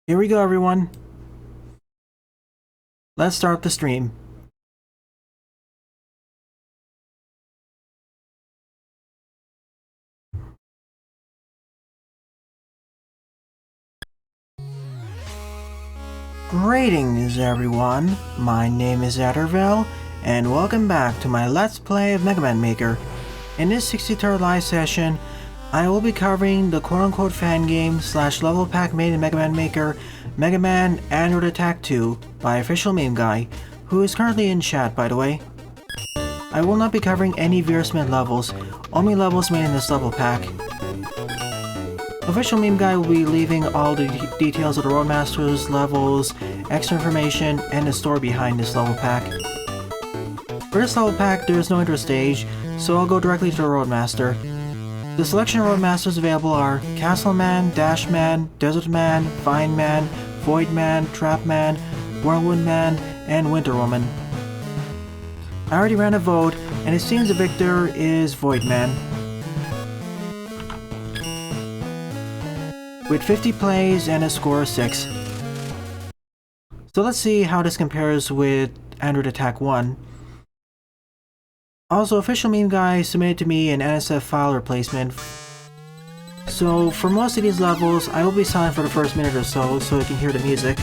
Here we go, everyone. Let's start the stream. Greetings, everyone. My name is Adderville, and welcome back to my Let's Play of Mega Man Maker. In this 63rd live session, I will be covering the quote-unquote fan game / level pack made in Mega Man Maker, Mega Man Android Attack 2 by OfficialMemeGuy, who is currently in chat, by the way. I will not be covering any Veersmith levels, only levels made in this level pack. OfficialMemeGuy will be leaving all the details of the Roadmasters, levels, extra information, and the story behind this level pack. For this level pack, there is no intro stage, so I'll go directly to the Roadmaster. The selection of Roadmasters available are Castle Man, Dash Man, Desert Man, Vine Man, Void Man, Trap Man, Whirlwind Man, and Winter Woman. I already ran a vote, and it seems the victor is Void Man, with 50 plays and a score of 6. So let's see how this compares with Android Attack 1. Also, OfficialMemeGuy submitted to me an NSF file replacement. So for most of these levels, I will be silent for the first minute or so you can hear the music.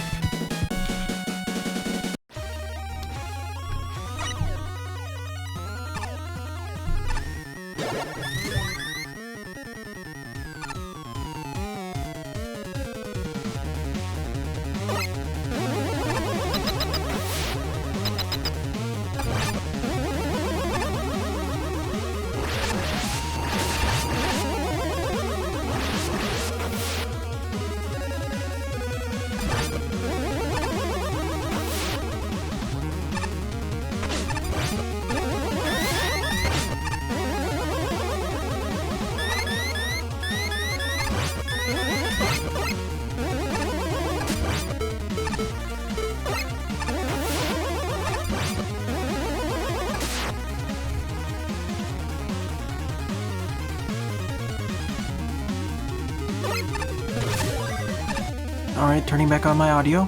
Alright, turning back on my audio.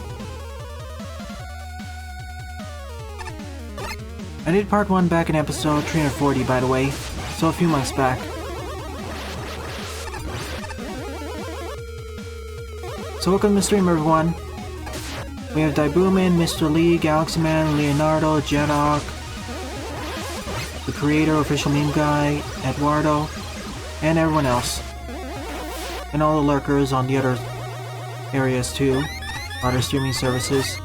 I did part 1 back in episode 340, by the way, so a few months back. So welcome to the stream, everyone. We have Daibuman, Mr. Lee, Galaxy Man, Leonardo, Jedok, the creator, OfficialMemeGuy, Eduardo, and everyone else. And all the lurkers on the other areas too, other streaming services.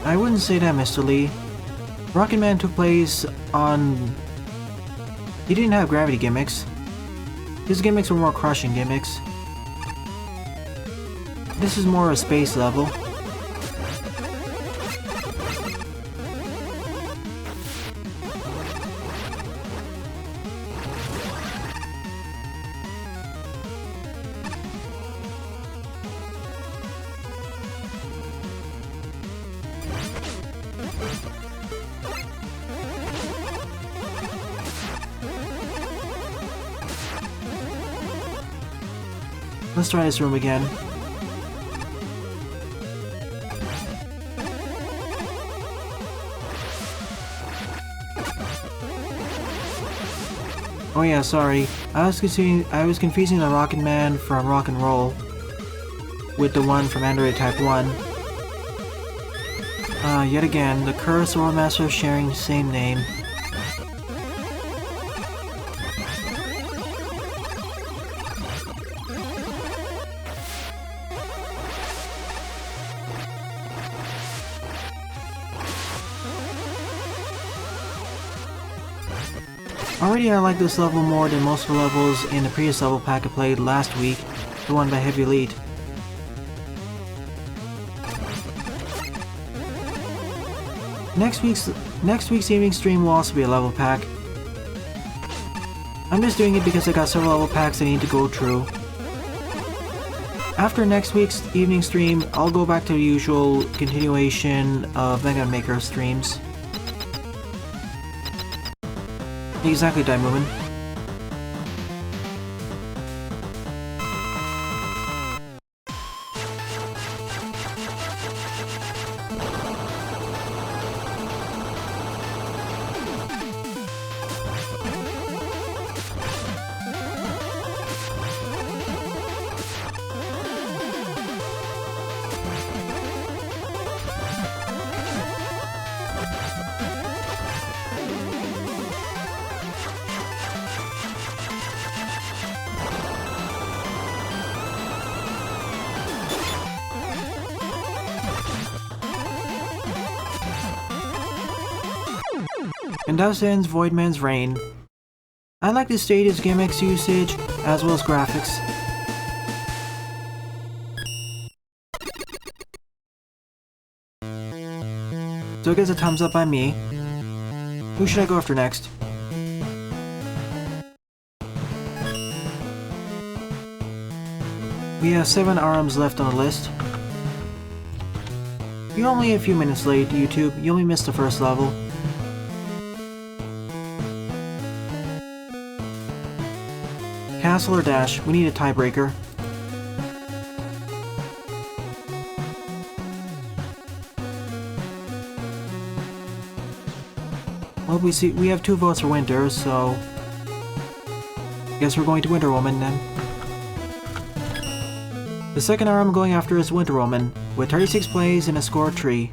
I wouldn't say that, Mr. Lee. Rocket Man took place on... He didn't have gravity gimmicks. His gimmicks were more crushing gimmicks. This is more a space level. Let's try this room again. Oh yeah, sorry. I was confusing the Rocket Man from Rock and Roll with the one from Android Attack 1. Yet again, the Curse or Master sharing the same name. Already I like this level more than most of the levels in the previous level pack I played last week, the one by Heavy Elite. Next week's evening stream will also be a level pack. I'm just doing it because I got several level packs I need to go through. After next week's evening stream, I'll go back to the usual continuation of Mega Man Maker streams. Exactly, Daimuman. And thus ends Voidman's reign. I like the stage's gimmicks usage, as well as graphics. So it gets a thumbs up by me. Who should I go after next? We have 7 arms left on the list. You're only a few minutes late, YouTube. You only missed the first level. Castle or dash? We need a tiebreaker. Well, we have 2 votes for Winter, so guess we're going to Winter Woman then. The second arm I'm going after is Winter Woman, with 36 plays and a score of 3.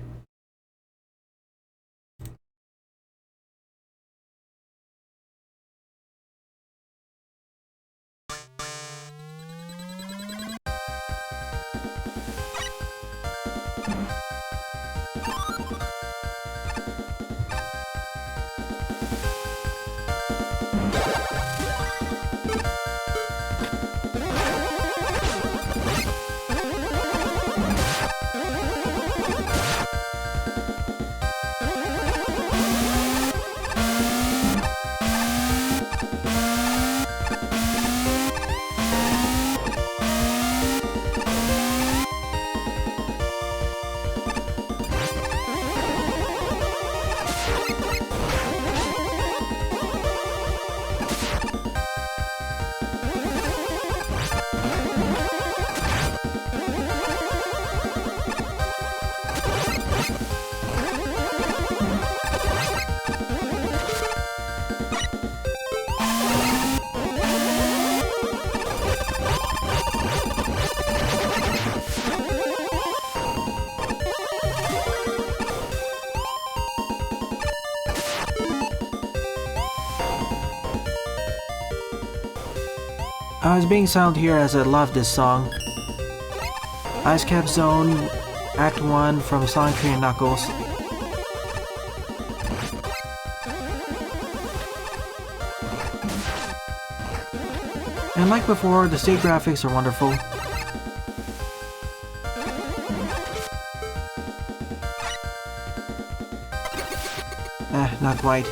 I was being silent here as I love this song. Ice Cap Zone, Act 1 from Sonic 3 and Knuckles. And like before, the stage graphics are wonderful. Not quite.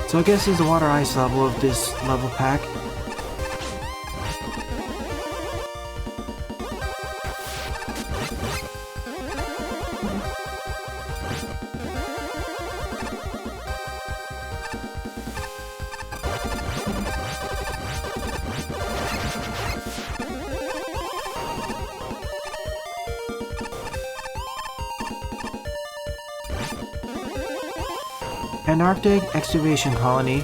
So I guess this is the water ice level of this level pack. An Arctic excavation colony.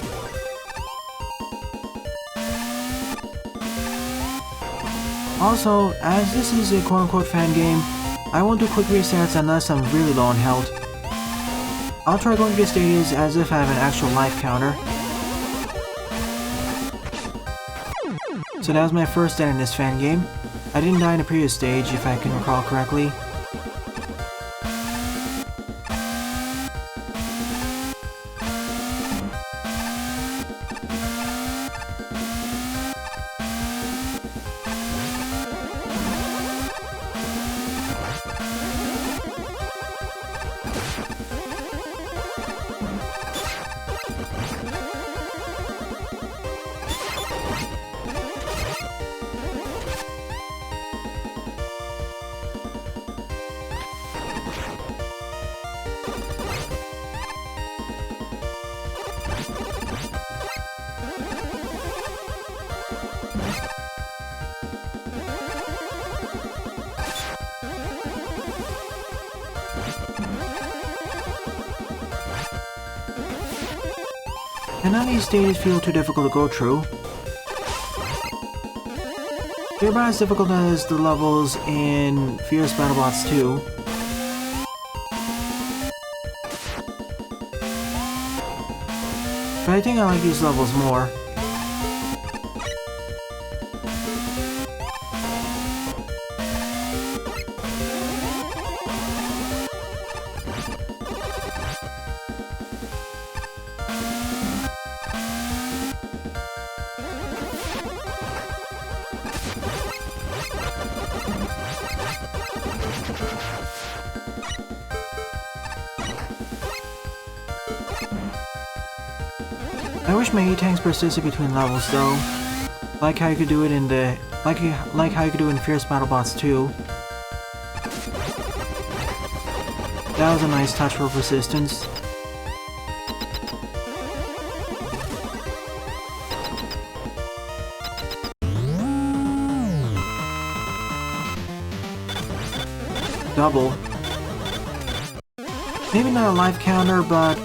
Also, as this is a quote-unquote fan game, I won't do quick resets unless I'm really low on health. I'll try going to the stages as if I have an actual life counter. So that was my first death in this fan game. I didn't die in a previous stage if I can recall correctly. And none of these stages feel too difficult to go through. They're about as difficult as the levels in Fierce BattleBots 2. But I think I like these levels more. I wish my E-tanks persisted between levels though, like how you could do it in the like how you could do in Fierce BattleBots 2. That was a nice touch for persistence. Double. Maybe not a life counter, but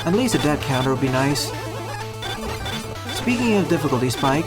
at least a death counter would be nice. Speaking of difficulty spike,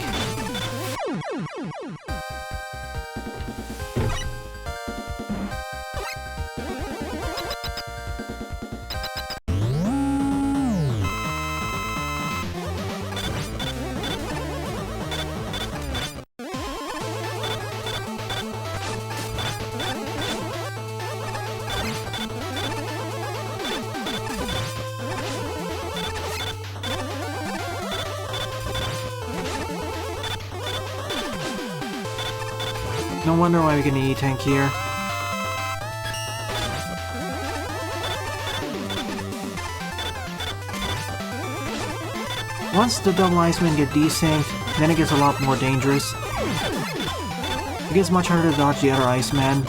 no wonder why we get an E-tank here. Once the double Icemen get desynced, then it gets a lot more dangerous. It gets much harder to dodge the other Iceman.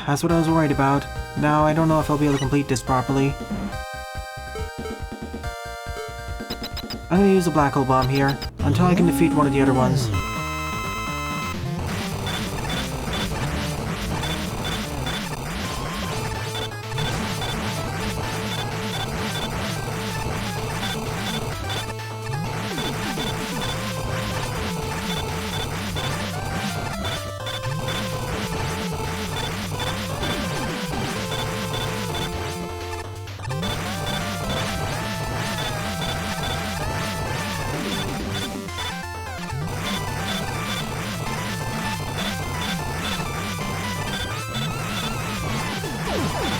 That's what I was worried about. Now I don't know if I'll be able to complete this properly. I'm gonna use the black hole bomb here, until I can defeat one of the other ones.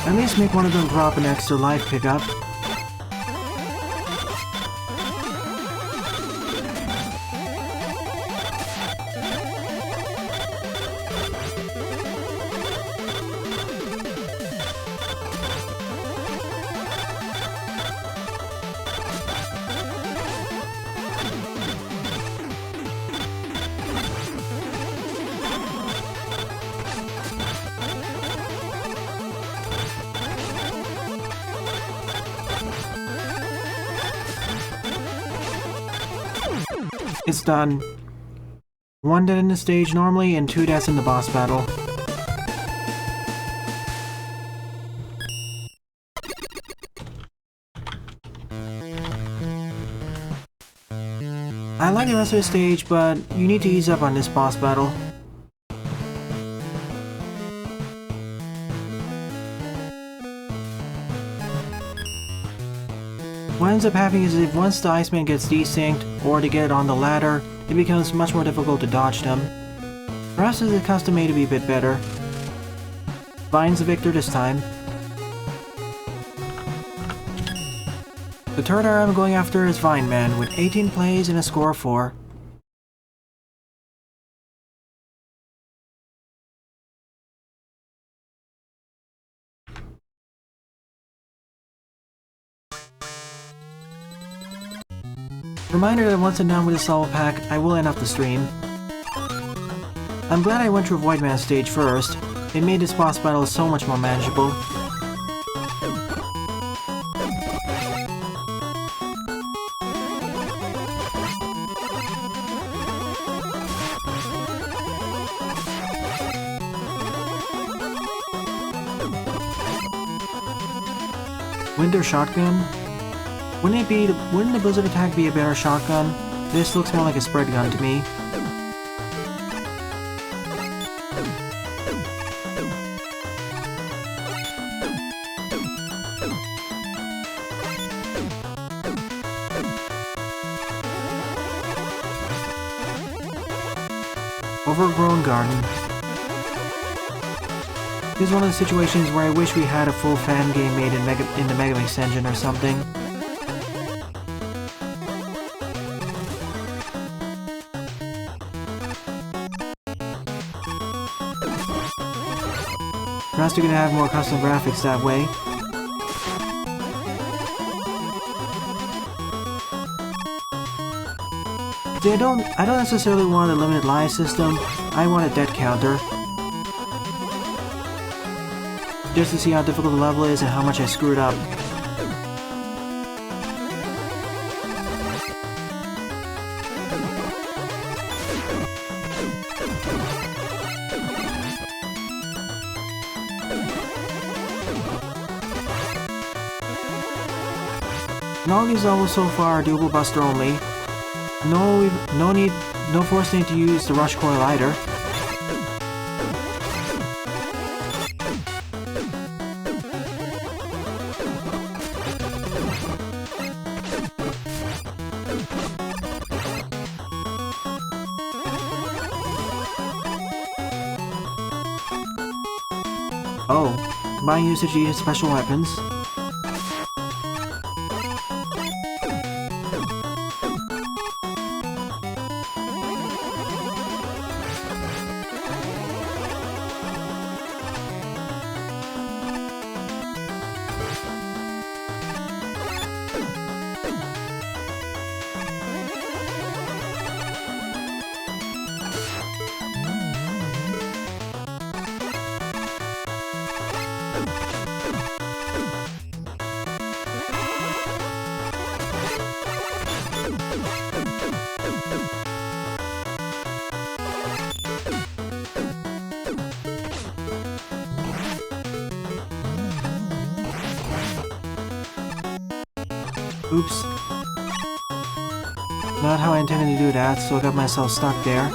At least make one of them drop an extra life pickup. It's done. 1 death in the stage normally, and 2 deaths in the boss battle. I like the rest of the stage, but you need to ease up on this boss battle. What ends up happening is if once the Iceman gets desynced, or to get on the ladder, it becomes much more difficult to dodge them. Perhaps it's a custom made to be a bit better. Vine's the victor this time. The third I'm going after is Whirlwind Man, with 18 plays and a score of 4. Reminder that once I'm done with this level pack, I will end up the stream. I'm glad I went through White Man stage first. It made this boss battle so much more manageable. Winter shotgun? Wouldn't the blizzard attack be a better shotgun? This looks more like a spread gun to me. Overgrown garden. This is one of the situations where I wish we had a full fan game made in the Mega Mix engine or something. Perhaps we could have more custom graphics that way. See, I don't necessarily want a limited life system. I want a death counter. Just to see how difficult the level is and how much I screwed up. And all these levels so far are doable buster only. No force need to use the rush coil either. Oh, combine usage to special weapons. Oops. Not how I intended to do that, so I got myself stuck there.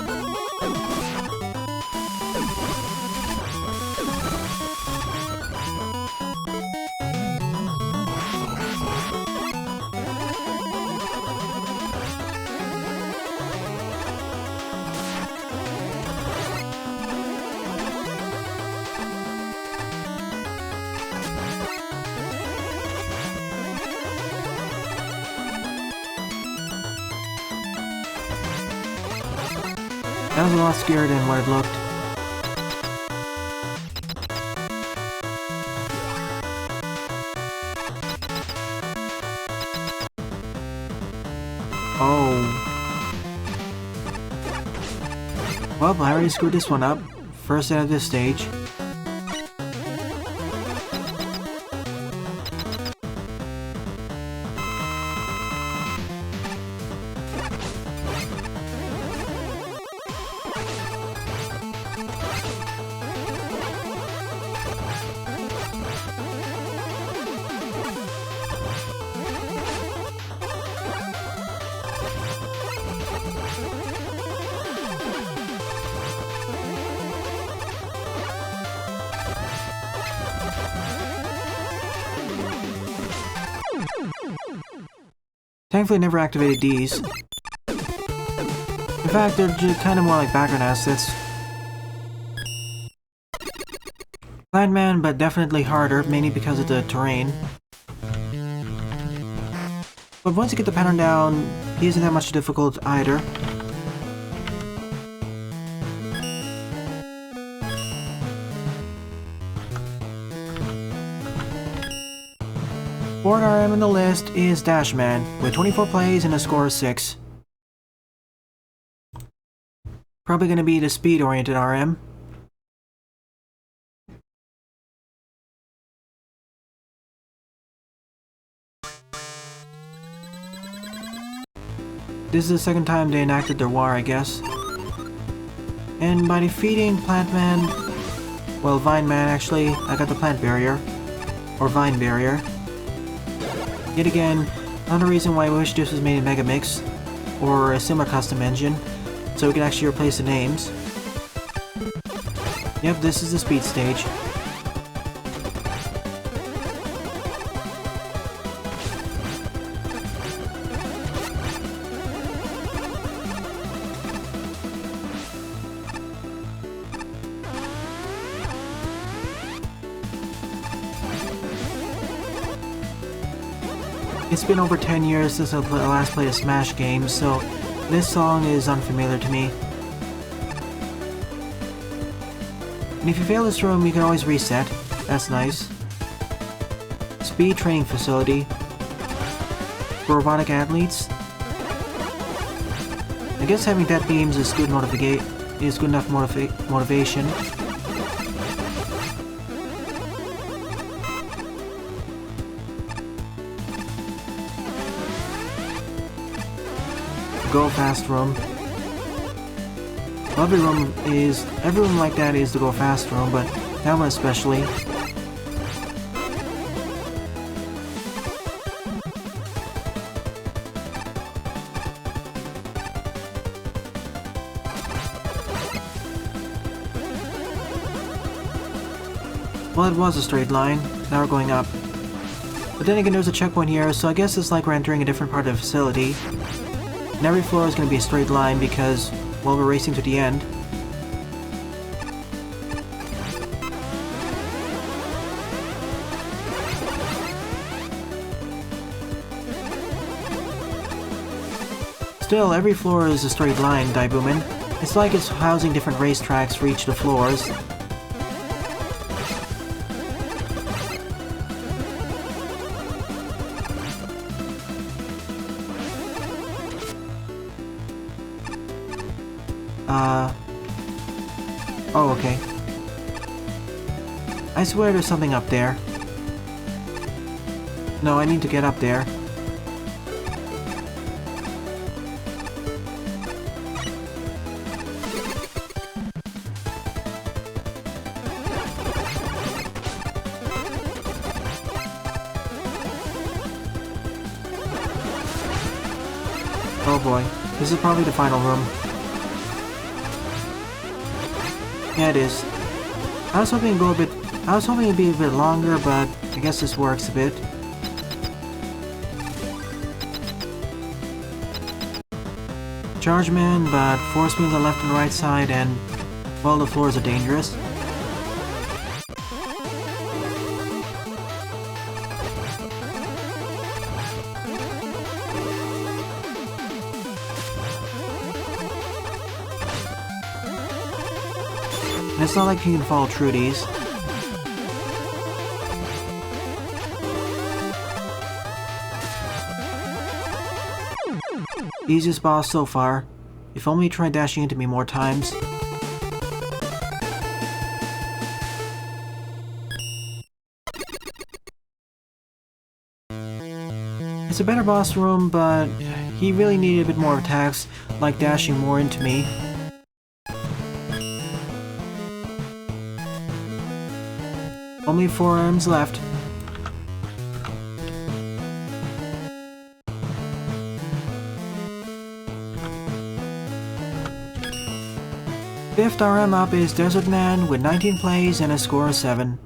That was a lot scarier than what it looked. Oh. Well, I already screwed this one up. First out of this stage. Thankfully, I never activated these. In fact, they're just kind of more like background assets. Plant Man, but definitely harder, mainly because of the terrain. But once you get the pattern down, he isn't that much difficult either. Fourth RM in the list is Dash Man, with 24 plays and a score of 6. Probably gonna be the speed-oriented RM. This is the second time they enacted their war, I guess. And by defeating Plant Man, well, Vine Man actually, I got the Plant Barrier, or Vine Barrier. Yet again, another reason why I wish this was made in Mega Mix, or a similar custom engine, so we can actually replace the names. Yep, this is the speed stage. It's been over 10 years since I last played a Smash game, so this song is unfamiliar to me. And if you fail this room, you can always reset. That's nice. Speed training facility for robotic athletes. I guess having death beams is good enough motivation. Go fast room. Well, every room like that is the go fast room, but that one especially. Well, it was a straight line. Now we're going up. But then again, there's a checkpoint here, so I guess it's like we're entering a different part of the facility. And every floor is going to be a straight line because, well, we're racing to the end. Still, every floor is a straight line, Daibuman. It's like it's housing different racetracks for each of the floors. Oh, okay. I swear there's something up there. No, I need to get up there. Oh boy, this is probably the final room. Yeah, it is. I was hoping it'd be a bit longer, but I guess this works a bit. Charge Man, but force me on the left and right side, and well, the floors are dangerous. And it's not like you can fall through these. Easiest boss so far. If only you tried dashing into me more times. It's a better boss room, but he really needed a bit more attacks, like dashing more into me. Only 4 arms left. Fifth RM up is Desert Man with 19 plays and a score of 7.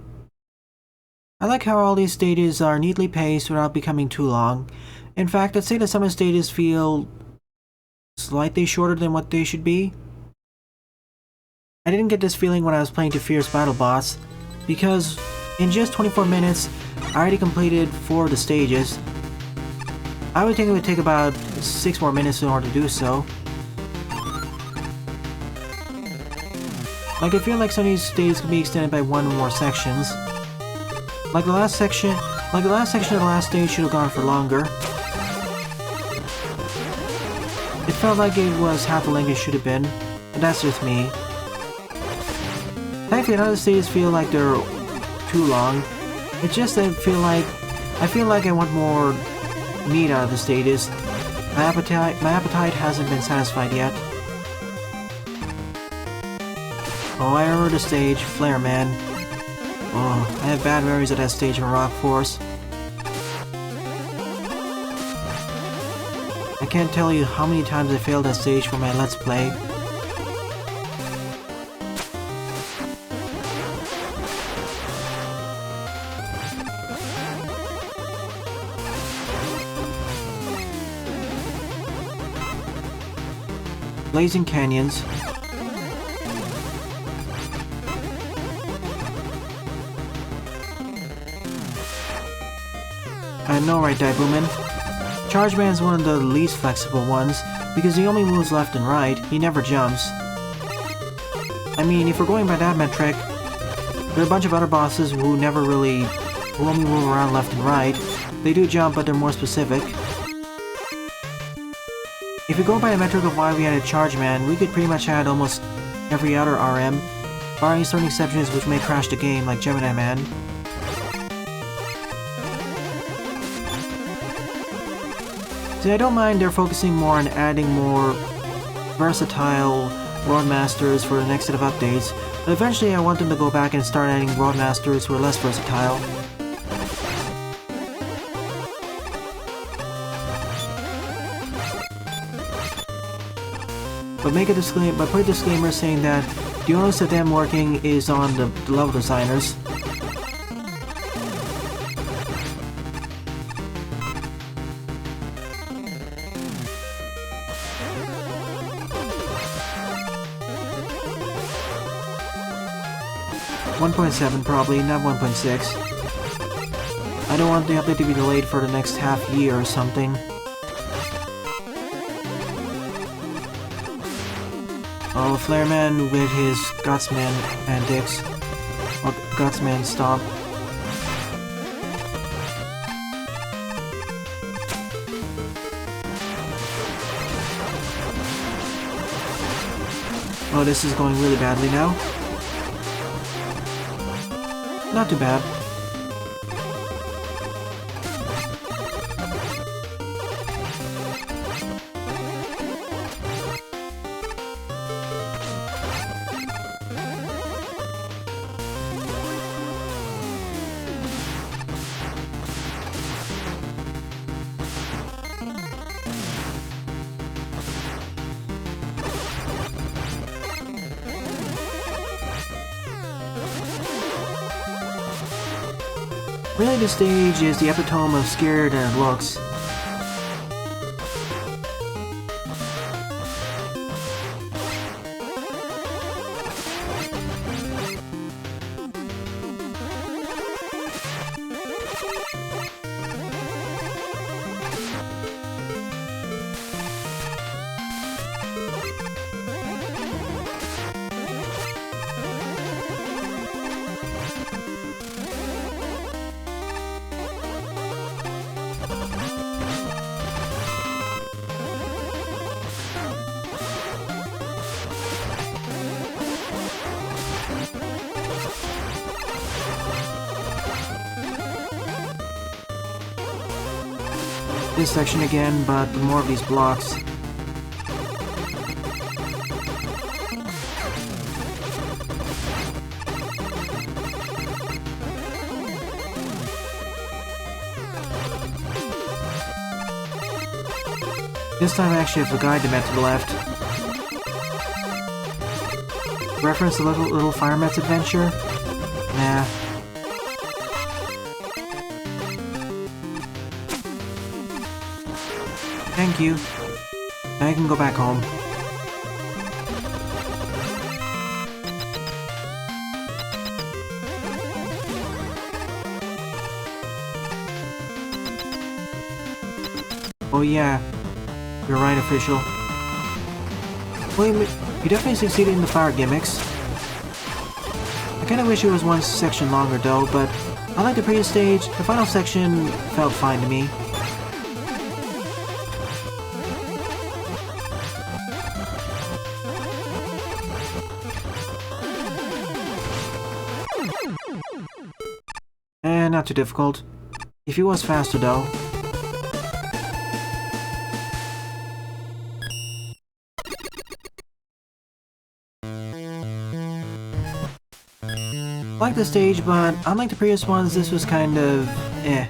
I like how all these stages are neatly paced without becoming too long. In fact, I'd say that some of the stages feel slightly shorter than what they should be. I didn't get this feeling when I was playing to Fierce Battle Bots, because in just 24 minutes, I already completed 4 of the stages. I would think it would take about 6 more minutes in order to do so. Like, I feel like some of these stages can be extended by 1 or more sections. Like the last section of the last stage should have gone for longer. It felt like it was half the length it should have been, but that's just me. Thankfully, none of the stages feel like they're too long. It's just that I feel like I want more meat out of the stages. My appetite hasn't been satisfied yet. Oh, I remember the stage, Flare Man. Oh, I have bad memories of that stage from Rock Force. I can't tell you how many times I failed that stage for my Let's Play. Blazing Canyons. I know, right, Daibuman? Charge Man is one of the least flexible ones, because he only moves left and right, he never jumps. I mean, if we're going by that metric, there are a bunch of other bosses who only move around left and right. They do jump, but they're more specific. If we go by the metric of why we added Charge Man, we could pretty much add almost every other RM, barring certain exceptions which may crash the game, like Gemini Man. See, I don't mind they're focusing more on adding more versatile Roadmasters for the next set of updates, but eventually I want them to go back and start adding Roadmasters who are less versatile. But put a disclaimer saying that the onus of them working is on the level designers. .7 probably, not 1.6. I don't want the update to be delayed for the next half year or something. Oh, Flare Man with his Gutsman antics. Or Gutsman stomp. Oh, this is going really badly now. Not too bad. Really, this stage is the epitome of scarier than it looks. This section again, but with more of these blocks. This time I actually have the guide to Met to the left. Reference the little Fire Met's adventure? Nah. Thank you. Now I can go back home. Oh yeah. You're right, Official. Well, you definitely succeeded in the fire gimmicks. I kinda wish it was one section longer though, but Unlike the previous stage, the final section felt fine to me. And not too difficult. If he was faster though. I like the stage, but unlike the previous ones, this was kind of eh.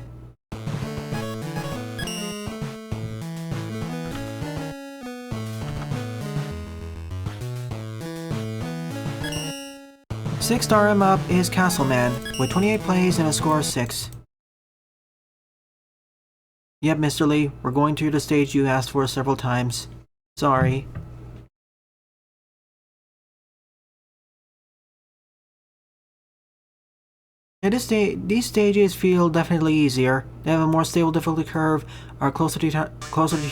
Six-star him up is Castle Man, with 28 plays and a score of 6. Yep, Mr. Lee, we're going through the stage you asked for several times. Sorry. Yeah, these stages feel definitely easier. They have a more stable difficulty curve, are closer to each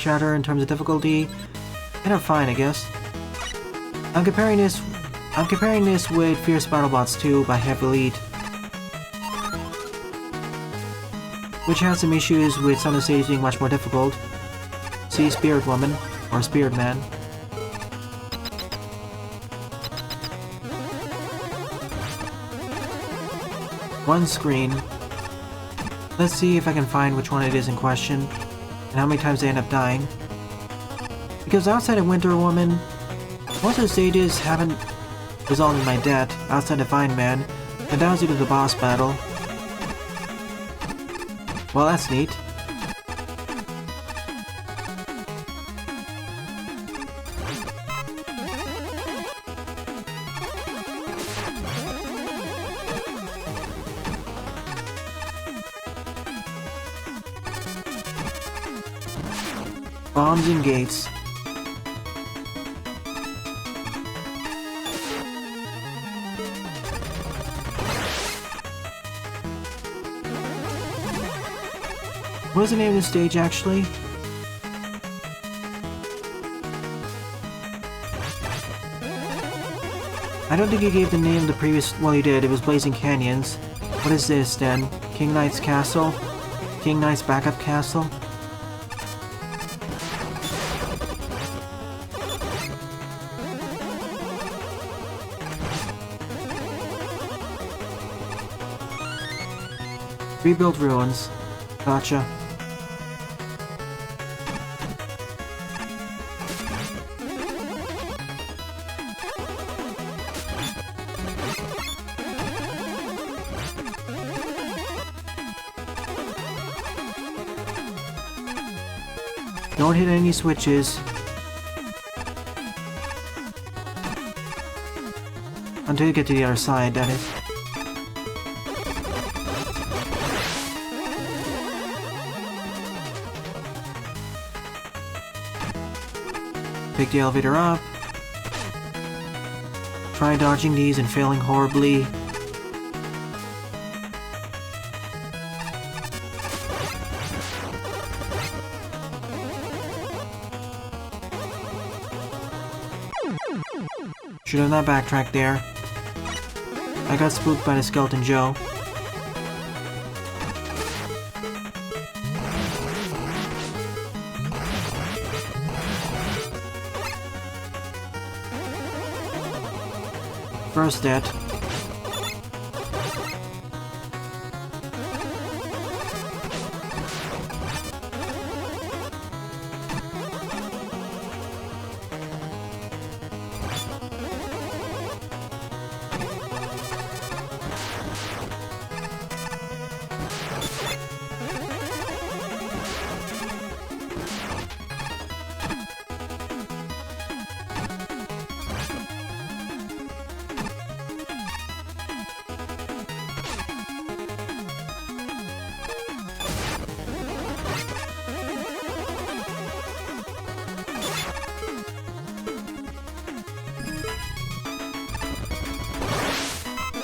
other in terms of difficulty, and are fine, I guess. I'm comparing this with Fierce BattleBots 2 by Heavy Elite, which has some issues with some of the stages being much more difficult. See Spirit Woman, or Spirit Man. One screen. Let's see if I can find which one it is in question, and how many times they end up dying. Because outside of Winter Woman, most of the stages haven't resulted in my death outside of Fine Man, and that was due to the boss battle. Well, that's neat. Bombs and gates. What is the name of the stage, actually? I don't think he gave the name of the previous... Well, he did. It was Blazing Canyons. What is this, then? King Knight's Castle? King Knight's Backup Castle? Rebuilt ruins. Gotcha. Don't hit any switches. Until you get to the other side, that is. Pick the elevator up. Try dodging these and failing horribly. Should have not backtracked there. I got spooked by the Skeleton Joe. First death.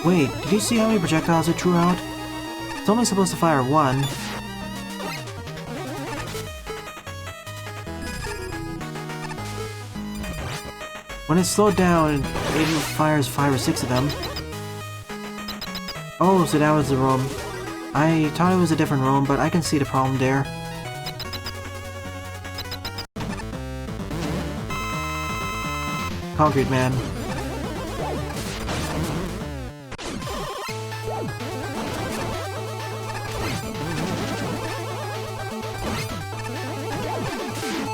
Wait, did you see how many projectiles it threw out? It's only supposed to fire one. When it's slowed down, it fires 5 or 6 of them. Oh, so that was the room. I thought it was a different room, but I can see the problem there. Concrete Man.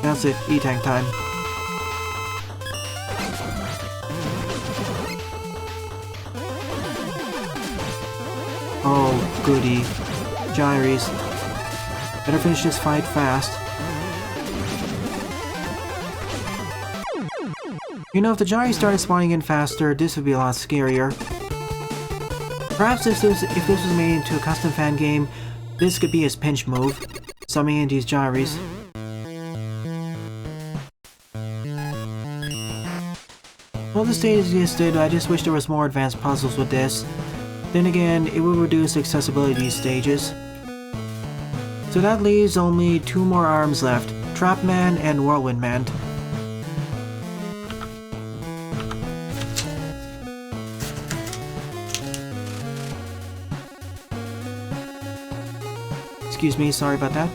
That's it, E-Tank time. Oh, goody. Gyres. Better finish this fight fast. You know, if the Gyres started spawning in faster, this would be a lot scarier. Perhaps if this was made into a custom fan game, this could be his pinch move. Summoning in these Gyres. Well, the stage existed, I just wish there was more advanced puzzles with this. Then again, it would reduce accessibility to these stages. So that leaves only 2 more arms left, Trap Man and Whirlwind Man. Excuse me, sorry about that.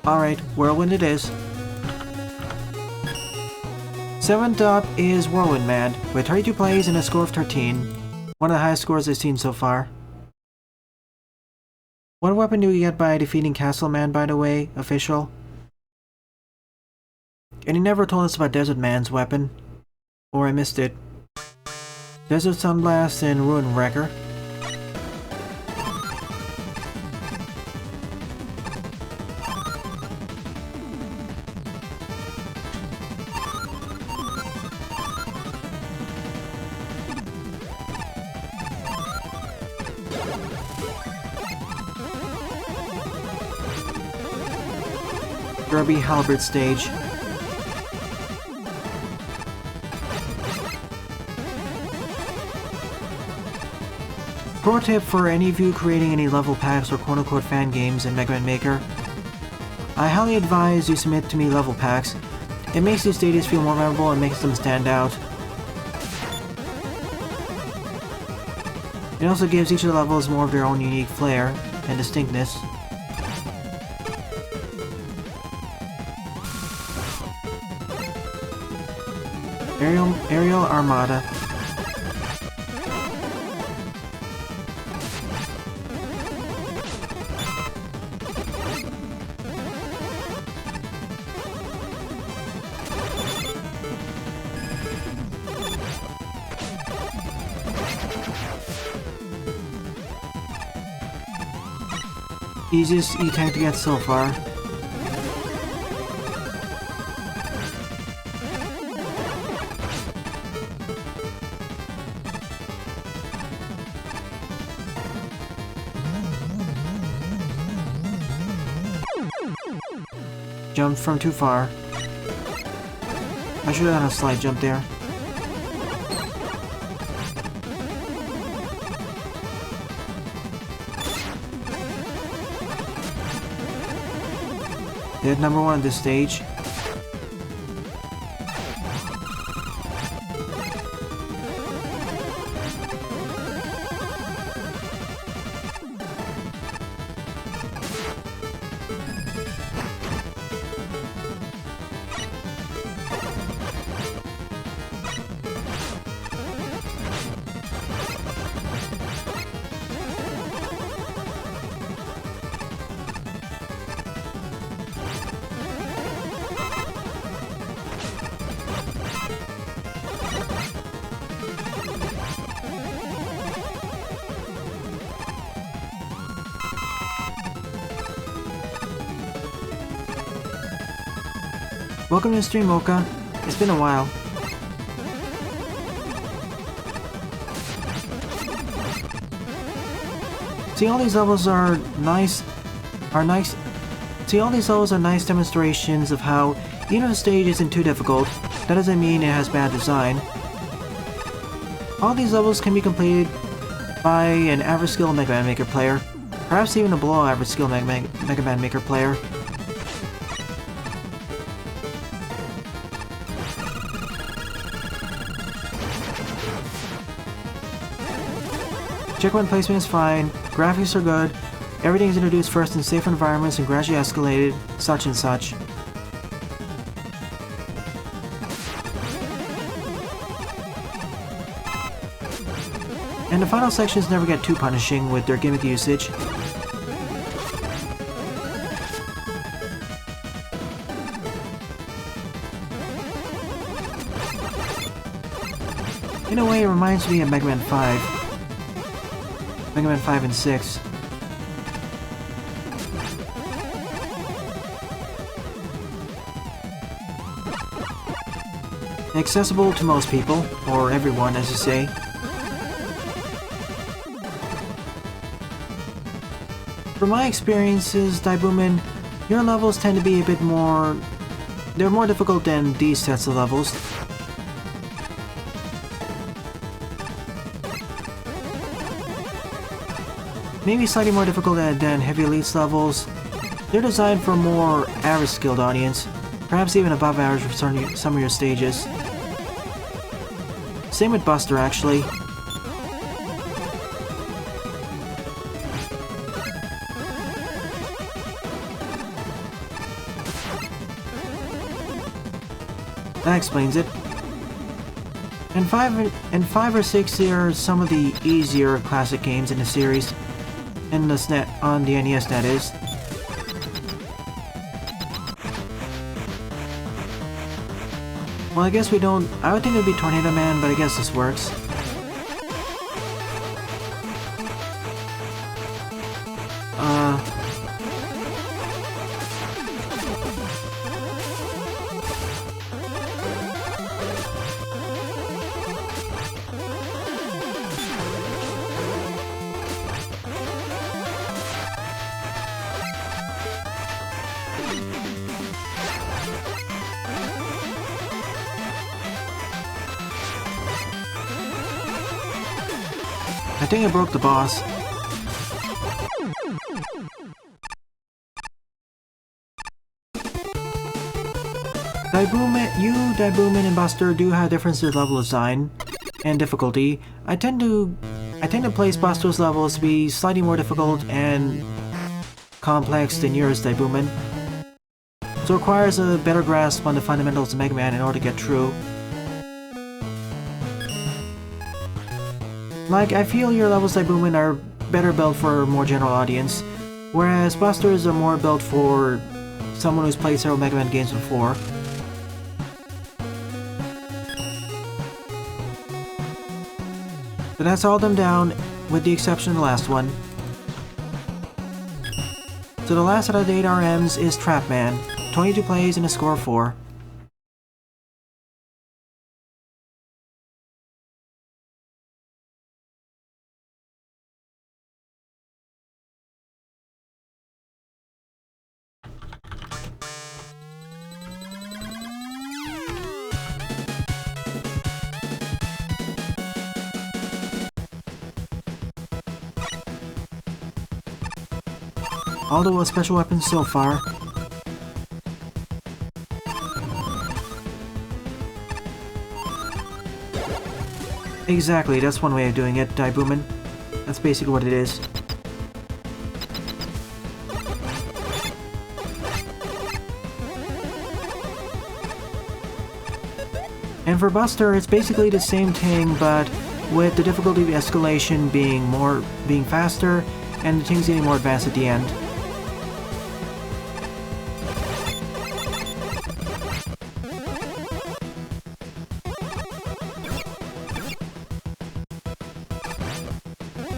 Alright, Whirlwind it is. 7th up is Whirlwind Man, with 32 plays and a score of 13. One of the highest scores I've seen so far. What weapon do we get by defeating Castle Man, by the way, official? And he never told us about Desert Man's weapon. Or I missed it. Desert Sunblast and Ruin Wrecker. Derby Halberd stage. Pro tip for any of you creating any level packs or quote-unquote fan games in Mega Man Maker. I highly advise you submit to me level packs. It makes these stages feel more memorable and makes them stand out. It also gives each of the levels more of their own unique flair and distinctness. Aerial Armada. Easiest E-Tank to get so far. Jumped from too far. I should have done a slide jump there. Dead number 1 at this stage. Welcome to the stream, Mocha. It's been a while. See, all these levels are nice. See, all these levels are nice demonstrations of how, even if a stage isn't too difficult, that doesn't mean it has bad design. All these levels can be completed by an average skill Mega Man Maker player, perhaps even a below average skill Mega Man Maker player. Checkpoint placement is fine, graphics are good, everything is introduced first in safe environments and gradually escalated, such and such. And the final sections never get too punishing with their gimmick usage. In a way, it reminds me of Mega Man 5. Mega Man 5 and 6. Accessible to most people, or everyone as you say. From my experiences, Daibuman, your levels tend to be a bit more... they're more difficult than these sets of levels. Maybe slightly more difficult than Heavy Elite's levels. They're designed for a more average skilled audience, perhaps even above average for some of your stages. Same with Buster, actually. That explains it. And 5 or 6 are some of the easier classic games in the series. In the SNES, on the NES, that is. Well, I guess we don't... I would think it would be Tornado Man, but I guess this works. I think I broke the boss. Daibuman and Buster do have differences in level design and difficulty. I tend to place Buster's levels to be slightly more difficult and complex than yours, Daibuman. So it requires a better grasp on the fundamentals of Mega Man in order to get through. Like, I feel your levels, Daibuman, are better built for a more general audience, whereas Buster's are more built for someone who's played several Mega Man games before. But that's all them down, with the exception of the last one. So the last out of the 8 RMs is Trap Man, 22 plays and a score of 4. Although a special weapon so far. Exactly, that's one way of doing it, Daibuman. That's basically what it is. And for Buster, it's basically the same thing, but with the difficulty of escalation being faster, and the things getting more advanced at the end.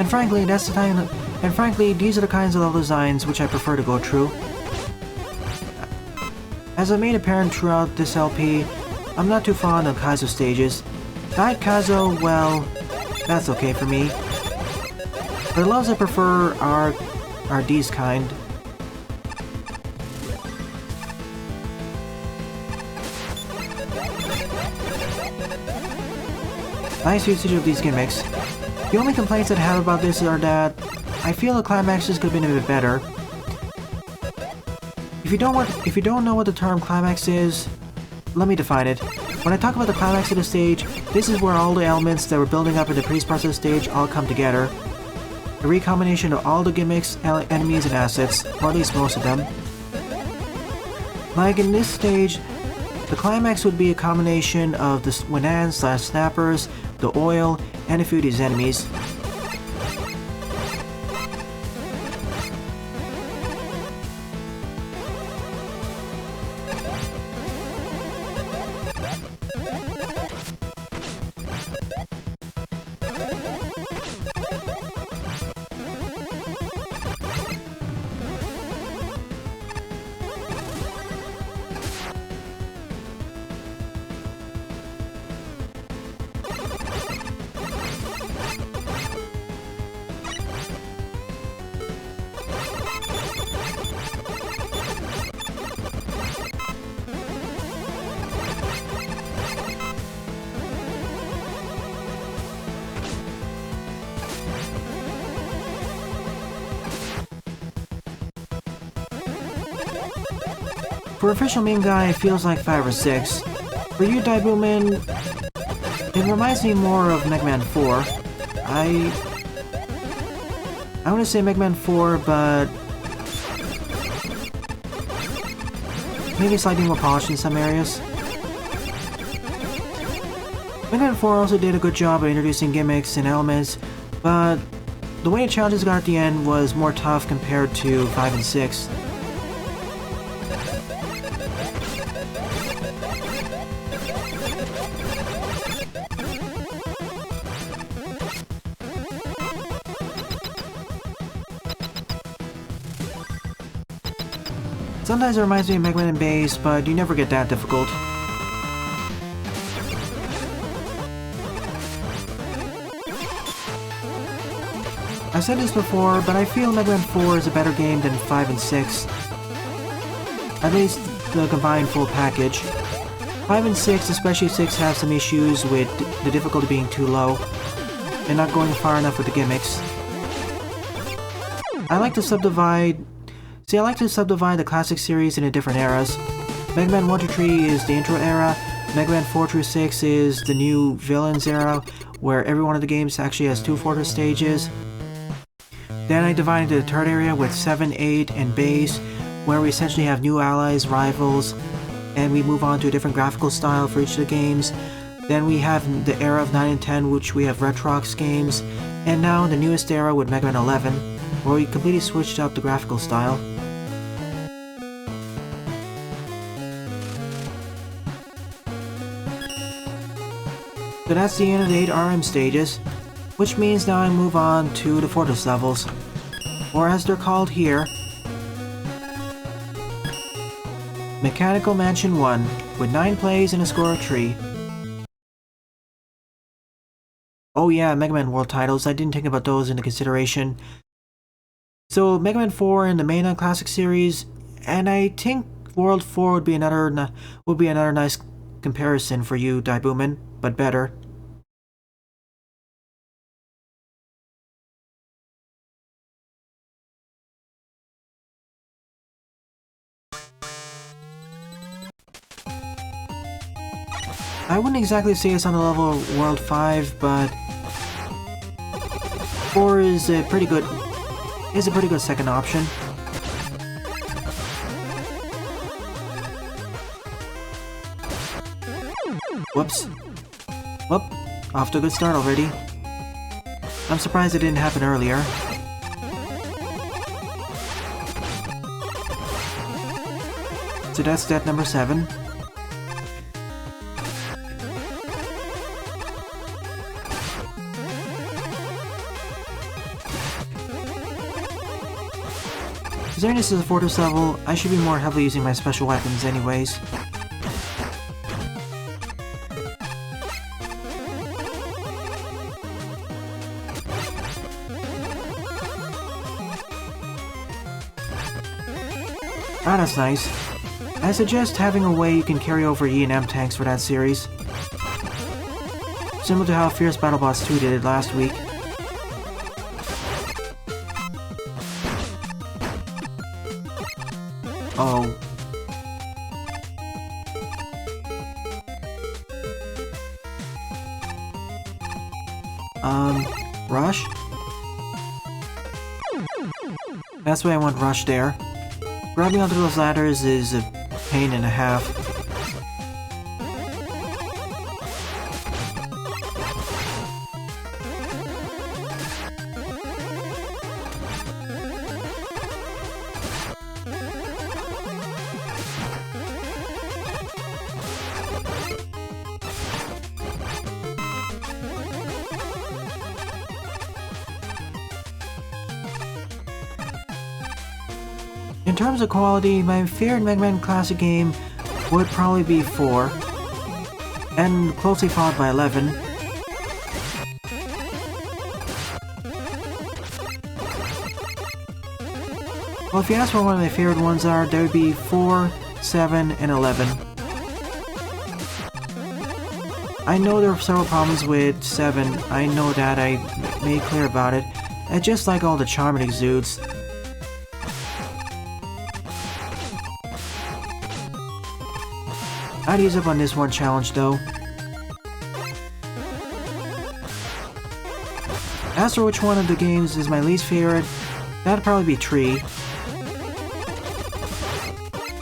And frankly, these are the kinds of level designs which I prefer to go through. As I made apparent throughout this LP, I'm not too fond of Kaizo stages. Diet Kaizo, well, that's okay for me. But the levels I prefer are these kind. Nice usage of these gimmicks. The only complaints I'd have about this are that I feel the climaxes could have been a bit better. If you don't know what the term climax is, let me define it. When I talk about the climax of the stage, this is where all the elements that were building up in the previous parts of the stage all come together. A recombination of all the gimmicks, enemies, and assets, or at least most of them. Like in this stage, the climax would be a combination of the Winan/snappers, the oil, and a few of these enemies. For OfficialMemeGuy, it feels like 5 or 6. For you, Daibuman, it reminds me more of Mega Man 4. I want to say Mega Man 4, but maybe slightly more polished in some areas. Mega Man 4 also did a good job of introducing gimmicks and elements, but the way the challenges got at the end was more tough compared to 5 and 6. Sometimes it reminds me of Mega Man and Base, but you never get that difficult. I've said this before, but I feel Mega Man 4 is a better game than 5 and 6. At least the combined full package. 5 and 6, especially 6, have some issues with the difficulty being too low, and not going far enough with the gimmicks. I like to subdivide the classic series into different eras. Mega Man 1 to 3 is the intro era, Mega Man 4 through 6 is the new villains era, where every one of the games actually has 2 fortress stages. Then I divide into the third area with 7, 8, and Base, where we essentially have new allies, rivals, and we move on to a different graphical style for each of the games. Then we have the era of 9 and 10, which we have Retrox games, and now the newest era with Mega Man 11, where we completely switched up the graphical style. So that's the end of the 8 RM stages, which means now I move on to the fortress levels, or as they're called here, Mechanical Mansion 1, with 9 plays and a score of 3. Oh yeah, Mega Man World titles, I didn't take about those into consideration. So Mega Man 4 in the main classic series, and I think World 4 would be another nice comparison for you, Daibuman, but better. I wouldn't exactly say it's on the level of World 5, but 4 is a pretty good second option. Whoops. Whoop, off to a good start already. I'm surprised it didn't happen earlier. So that's death number 7. Considering this is a fortress level, I should be more heavily using my special weapons anyways. Ah, that's nice. I suggest having a way you can carry over E and M tanks for that series. Similar to how Fierce BattleBots 2 did it last week. Oh. Rush? That's why I want Rush there. Grabbing onto those ladders is a pain and a half. In terms of quality, my favorite Mega Man Classic game would probably be 4, and closely followed by 11. Well, if you ask what one of my favorite ones are, there would be 4, 7, and 11. I know there are several problems with 7, I know that, I made clear about it. I just like all the charm it exudes. I'd ease up on this one challenge though. As for which one of the games is my least favorite, that'd probably be Tree.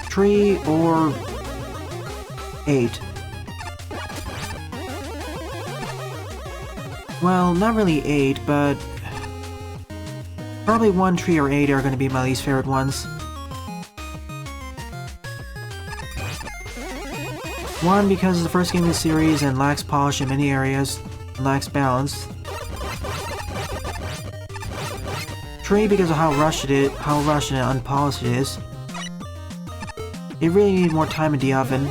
Tree or 8. Well, not really 8, but probably 1, 3, or 8 are going to be my least favorite ones. 1 because it's the first game in the series and lacks polish in many areas, and lacks balance. 3 because of how rushed and unpolished it is. It really needed more time in the oven.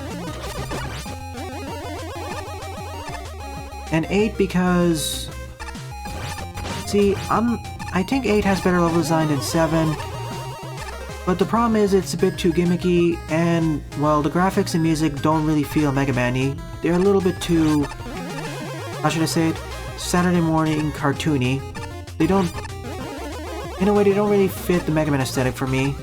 And 8 because... See, I think 8 has better level design than 7, but the problem is it's a bit too gimmicky, and, well, the graphics and music don't really feel Mega Man-y. They're a little bit too... how should I say it? Saturday morning cartoony. They don't... in a way, they don't really fit the Mega Man aesthetic for me.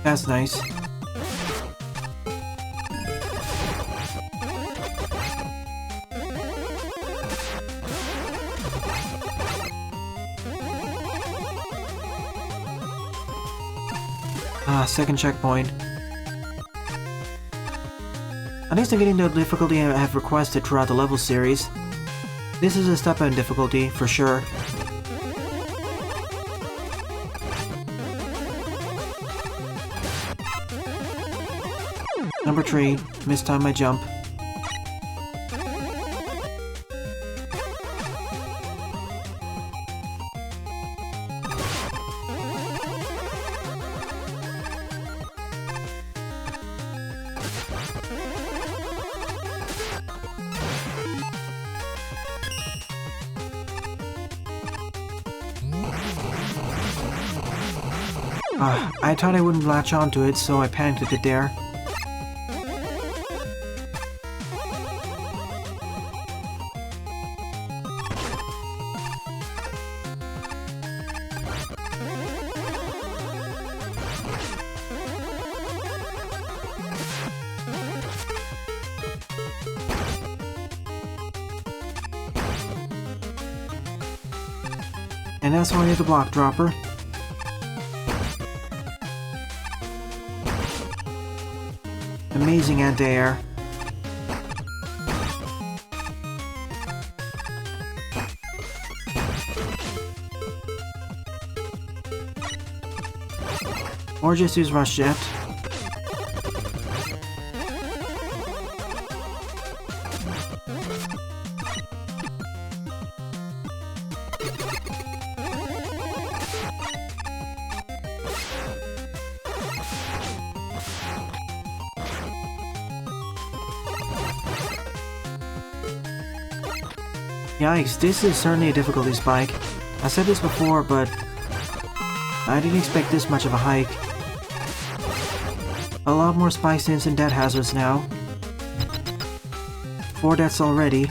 That's nice. Second checkpoint. At least I'm getting the difficulty I have requested throughout the level series. This is a step up in difficulty, for sure. Number 3, mistimed my jump. I thought I wouldn't latch onto it, so I panicked it there. And that's only the block dropper. Amazing anti-air. Or just use Rush Jet. Yikes, this is certainly a difficulty spike. I said this before, but I didn't expect this much of a hike. A lot more spike stints and death hazards now. 4 deaths already.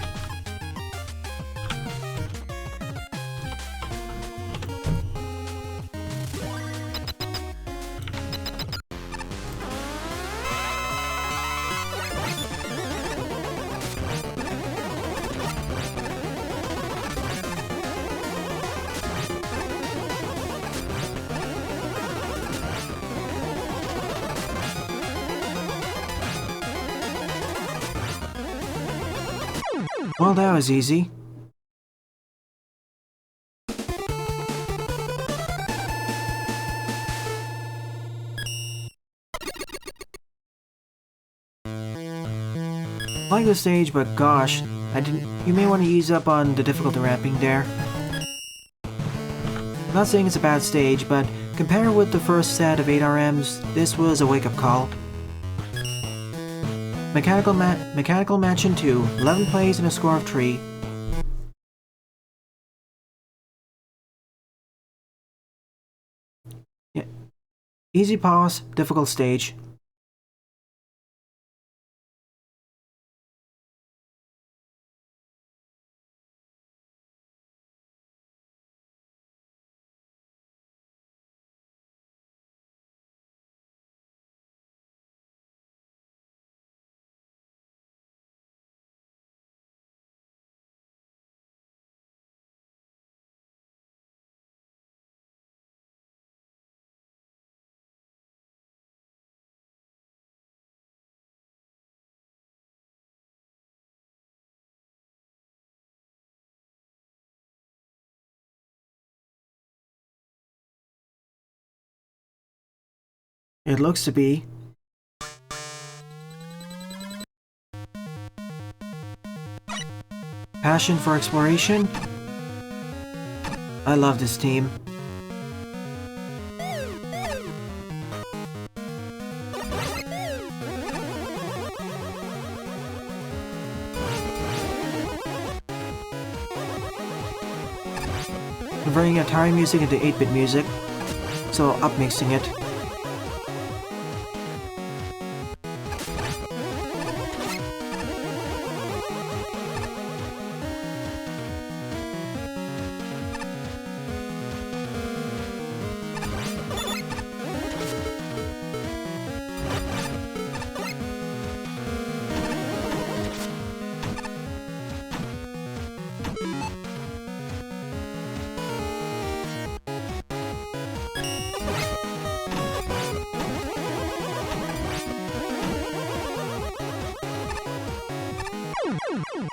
Well, that was easy. I like the stage, but gosh, you may want to ease up on the difficulty ramping there. I'm not saying it's a bad stage, but compared with the first set of 8 RMs, this was a wake-up call. Mechanical Mansion 2, 11 plays and a score of 3. Yeah. Easy pause, difficult stage. It looks to be. Passion for exploration? I love this team. Converting Atari music into 8-bit music, so upmixing it.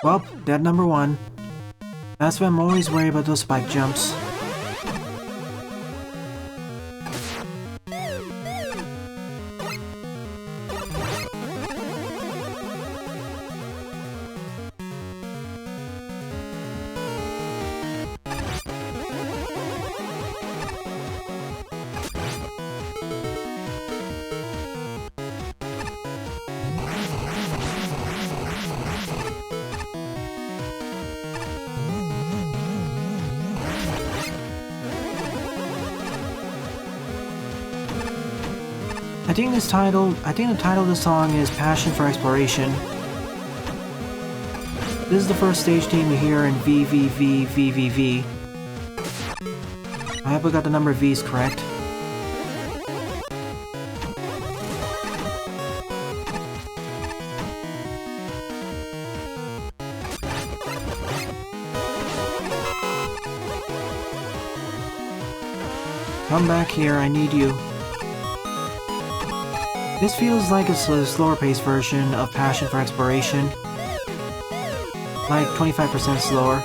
Well, dead number 1. That's why I'm always worried about those spike jumps. I think the title of the song is Passion for Exploration. This is the first stage theme you hear in VVVVVV. I hope I got the number of V's correct. Come back here, I need you. This feels like a slower paced version of Passion for Exploration. Like 25% slower.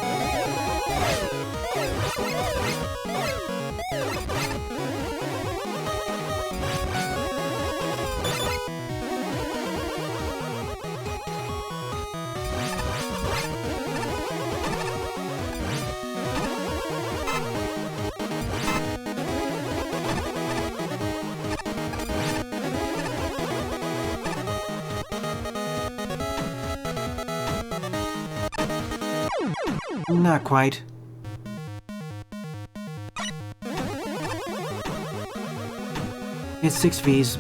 Not quite. It's 6 V's.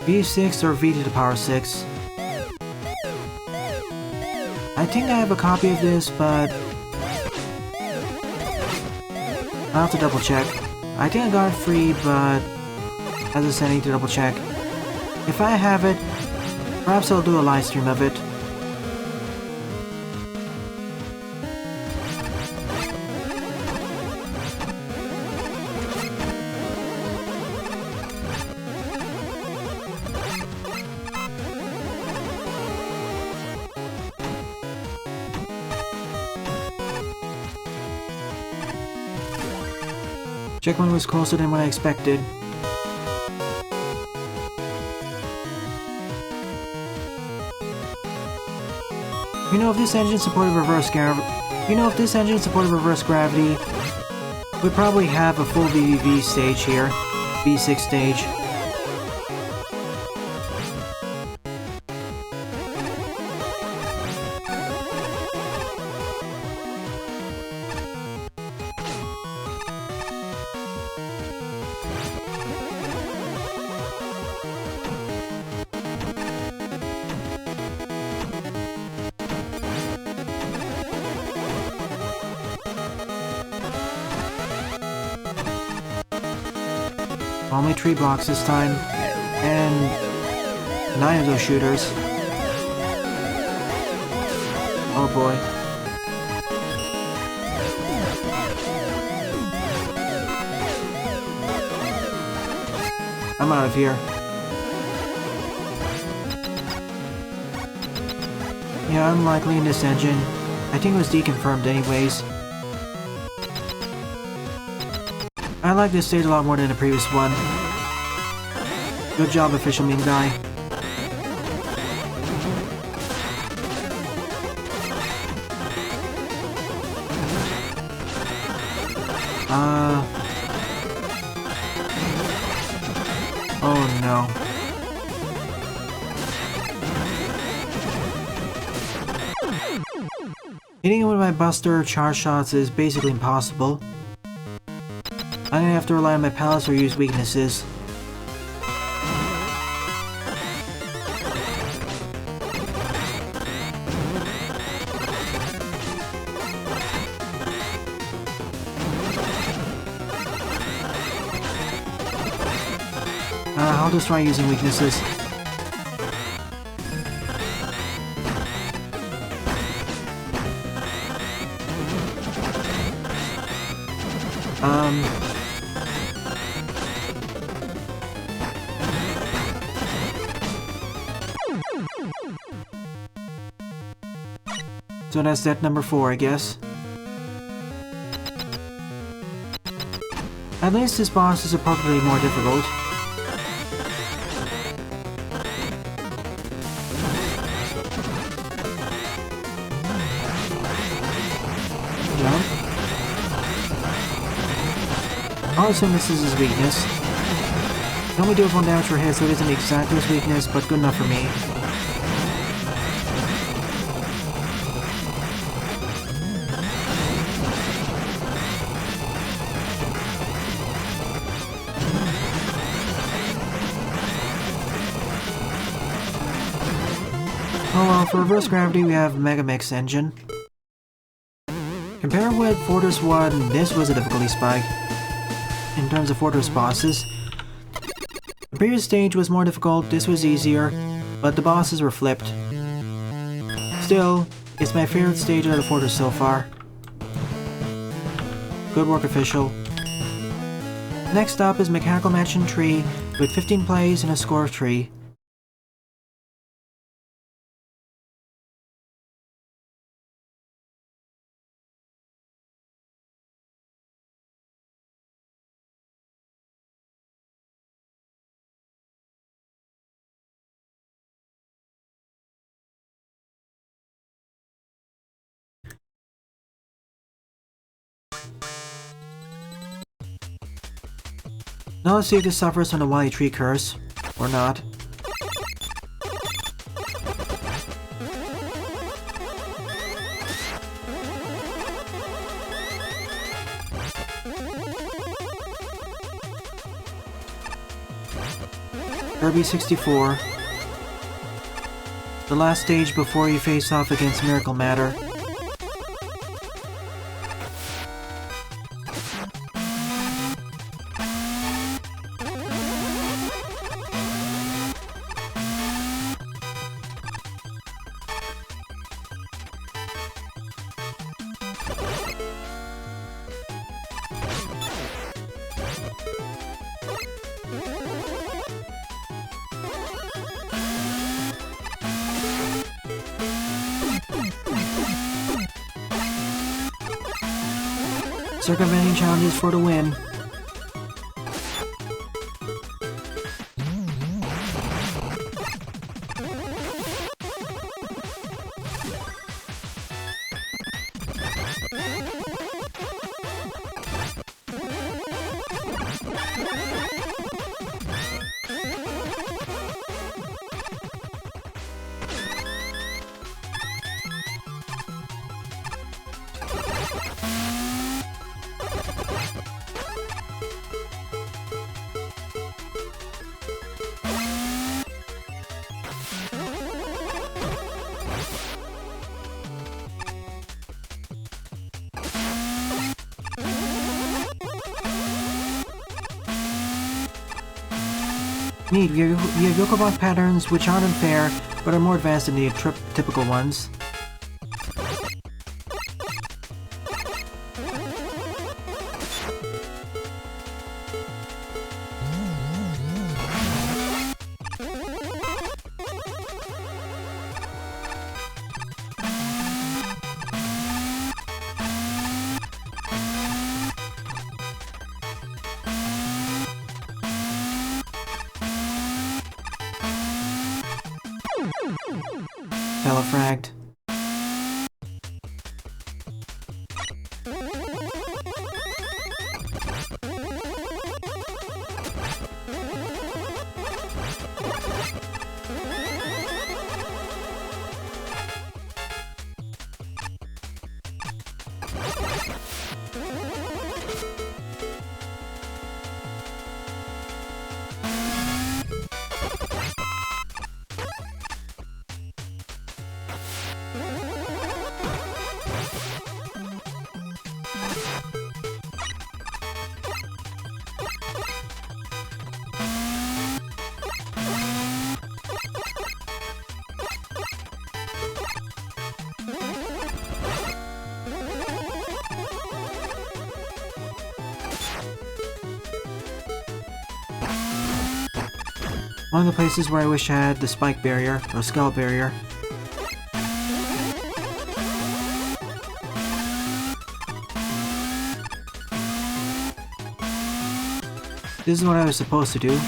V6 or V to the power 6. I think I have a copy of this, but I'll have to double check. I think I got it free, but as I said, I need to double check. If I have it, perhaps I'll do a live stream of it. Checkpoint was closer than what I expected. You know, if this engine supported reverse gravity, we'd probably have a full VVV stage here, V6 stage. Only 3 blocks this time, and 9 of those shooters. Oh boy. I'm out of here. Yeah, I'm likely in this engine. I think it was deconfirmed anyways. I like this stage a lot more than the previous one. Good job, OfficialMemeGuy. Oh no. Hitting it with my Buster charge shots is basically impossible. I'm gonna have to rely on my palace or use weaknesses. I'll just try using weaknesses. So that's that number 4, I guess. At least this boss is appropriately more difficult. Jump. I'll assume this is his weakness. It only deals 1 damage per hit, so it isn't exactly his weakness, but good enough for me. Oh well, for reverse gravity we have Mega Mix engine. Compared with Fortress 1, this was a difficulty spike. In terms of Fortress bosses, the previous stage was more difficult, this was easier, but the bosses were flipped. Still, it's my favorite stage out of Fortress so far. Good work, Official. Next up is Mechanical Mansion 3 with 15 plays and a score of 3. Now let's see if this suffers from the Wily Tree curse, or not. Kirby 64. The last stage before you face off against Miracle Matter. Circumventing challenges for the win. Neat, we have Yokoblock patterns which aren't unfair, but are more advanced than the typical ones. Telefragged. One of the places where I wish I had the spike barrier, or skull barrier. This is what I was supposed to do.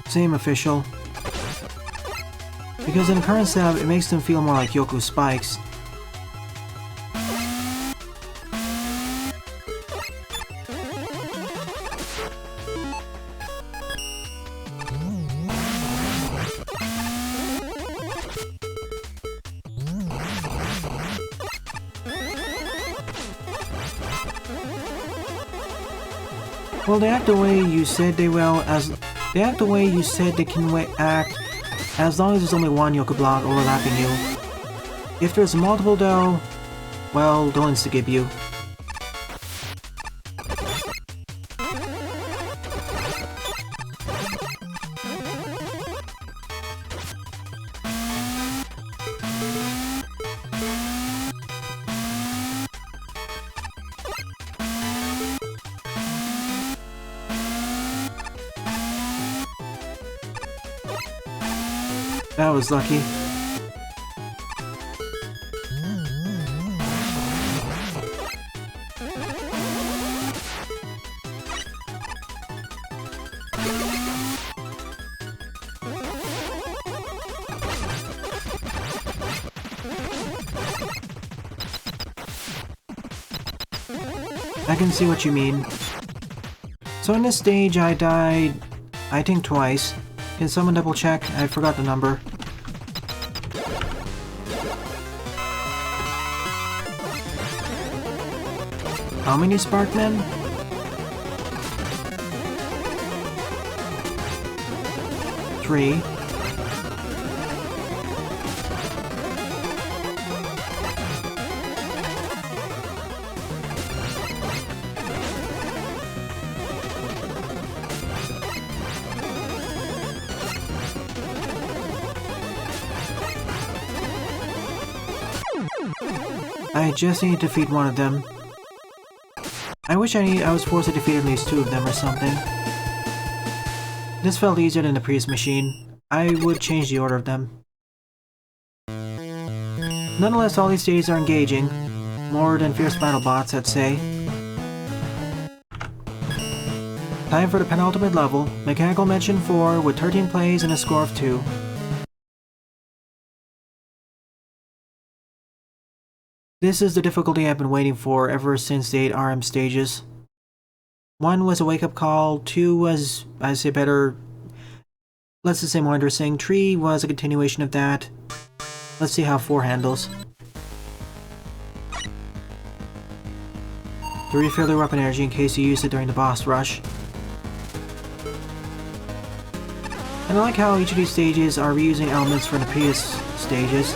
Same official. Because in the current setup, it makes them feel more like Yoku spikes. Well, they act the way you said they will, they act the way you said they can act, as long as there's only one Yoku block overlapping you. If there's multiple though, well, they'll instigate you. That was lucky. I can see what you mean. So in this stage I died, I think twice. Can someone double check? I forgot the number. How many Sparkmen? 3. I just need to defeat one of them. I wish I was forced to defeat at least 2 of them or something. This felt easier than the previous machine. I would change the order of them. Nonetheless, all these stages are engaging. More than fierce battle bots, I'd say. Time for the penultimate level, Mechanical Mention 4 with 13 plays and a score of 2. This is the difficulty I've been waiting for ever since the 8 RM stages. 1 was a wake-up call, 2 was, I'd say better, let's just say more interesting, 3 was a continuation of that. Let's see how 4 handles. To refill your weapon energy in case you use it during the boss rush. And I like how each of these stages are reusing elements from the previous stages.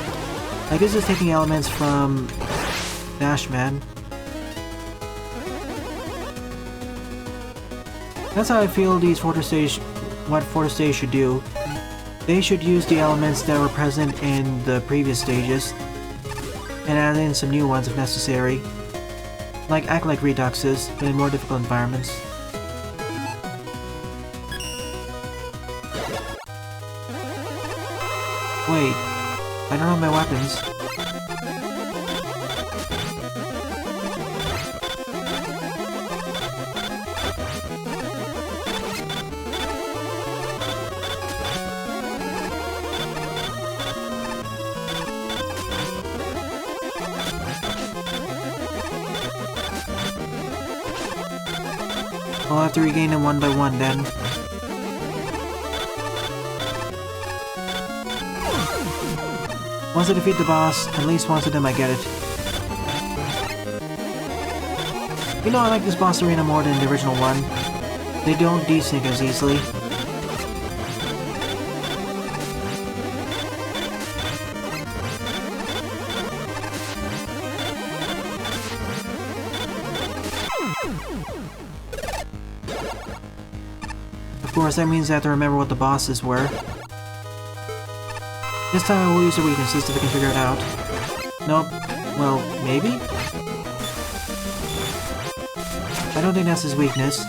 Like this is taking elements from Dashman. That's how I feel these Fortress stages, what Fortress stages should do. They should use the elements that were present in the previous stages and add in some new ones if necessary. Like act like Reduxes, but in more difficult environments. Wait, I don't have my weapons. I'll have to regain them one by one then. Once I defeat the boss, at least once of them I get it. You know, I like this boss arena more than the original one. They don't desync as easily. Of course, that means I have to remember what the bosses were. This time I will use the weaknesses if I can figure it out. Nope. Well, maybe? I don't think that's his weakness.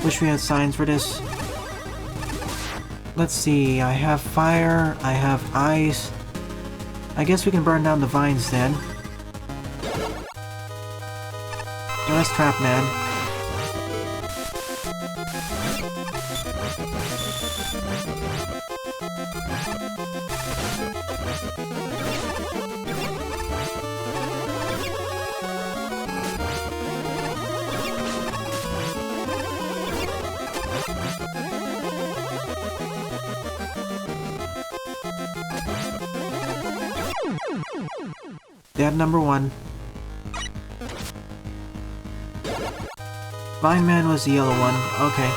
Wish we had signs for this. Let's see, I have fire, I have ice. I guess we can burn down the vines then. No, that's Trap Man. Dead number 1. Vine Man was the yellow one. Okay.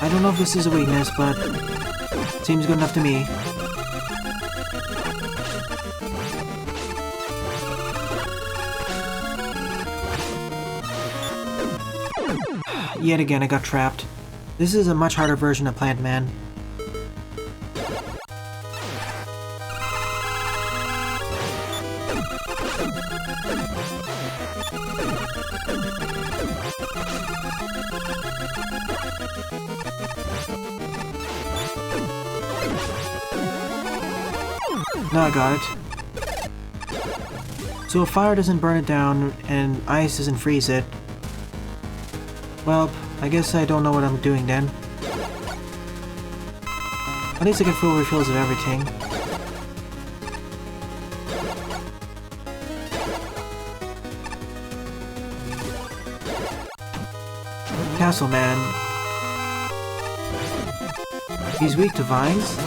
I don't know if this is a weakness, but seems good enough to me. Yet again, I got trapped. This is a much harder version of Plant Man. Now I got it. So if fire doesn't burn it down and ice doesn't freeze it, well, I guess I don't know what I'm doing then. At least I get full refills of everything. Castle Man. He's weak to vines?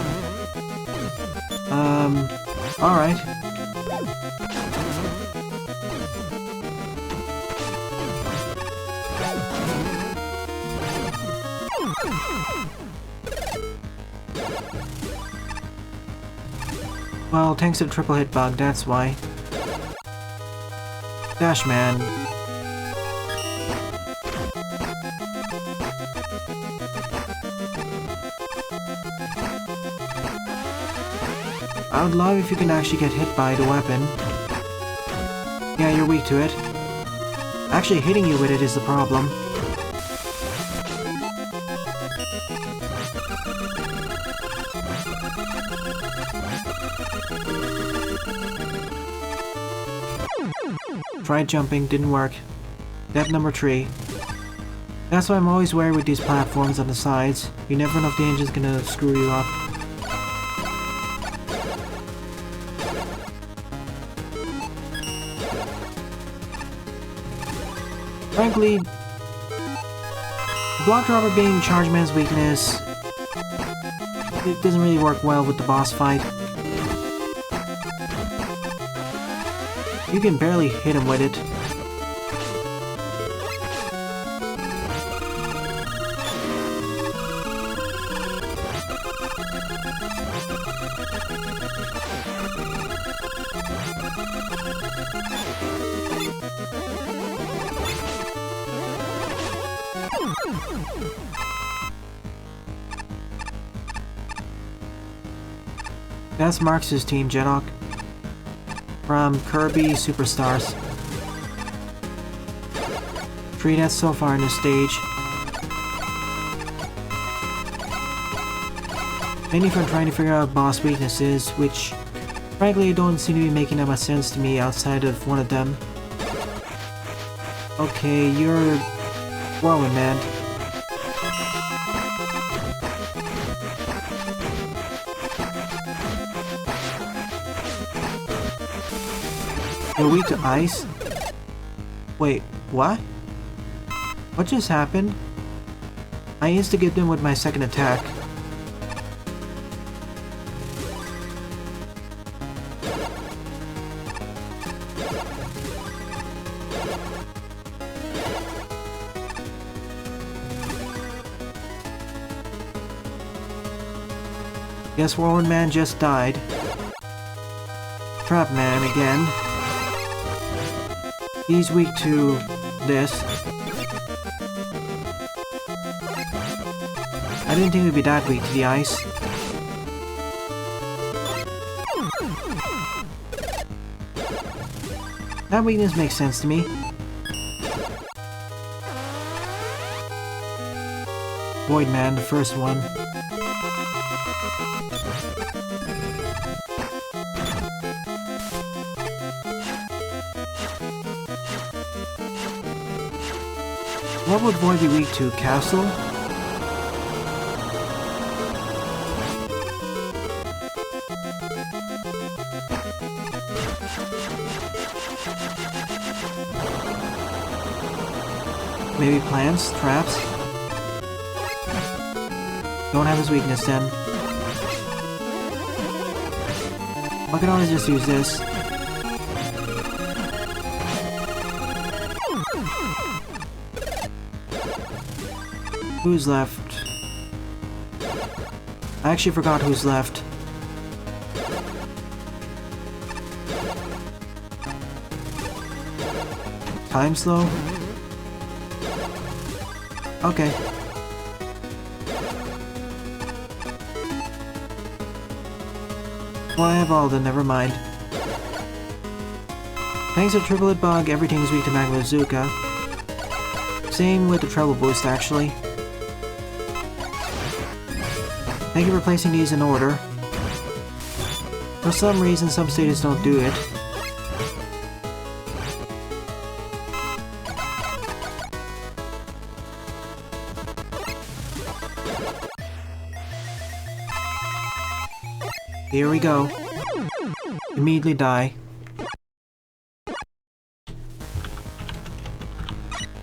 Alright. Well, thanks to the triple hit bug, that's why. Dash Man. I would love if you can actually get hit by the weapon. Yeah, you're weak to it. Actually, hitting you with it is the problem. Tried jumping, didn't work. Step number 3. That's why I'm always wary with these platforms on the sides. You never know if the engine's gonna screw you up. Frankly, block dropper being Charge Man's weakness, it doesn't really work well with the boss fight. You can barely hit him with it. That's Marx's team, Jedok. From Kirby Superstars. 3 deaths so far in this stage. Mainly from trying to figure out boss weaknesses, which frankly don't seem to be making that much sense to me outside of one of them. Okay, you're Whirlwind Man. You're weak to ice? Wait, what? What just happened? I instigated them with my second attack. Guess Whirlwind Man just died. Trap Man again. He's weak to this. I didn't think he'd be that weak to the ice. That weakness makes sense to me. Void Man, the first one. What would Void be weak to? Castle? Maybe plants? Traps? Don't have his weakness then. I can always just use this. Who's left? I actually forgot who's left. Time slow? Okay. Well, I have all of them, never mind. Thanks to Triple Hit Bug, everything is weak to Magma Bazooka. Same with the treble boost, actually. Thank you for placing these in order. For some reason, some stages don't do it. Here we go. Immediately die.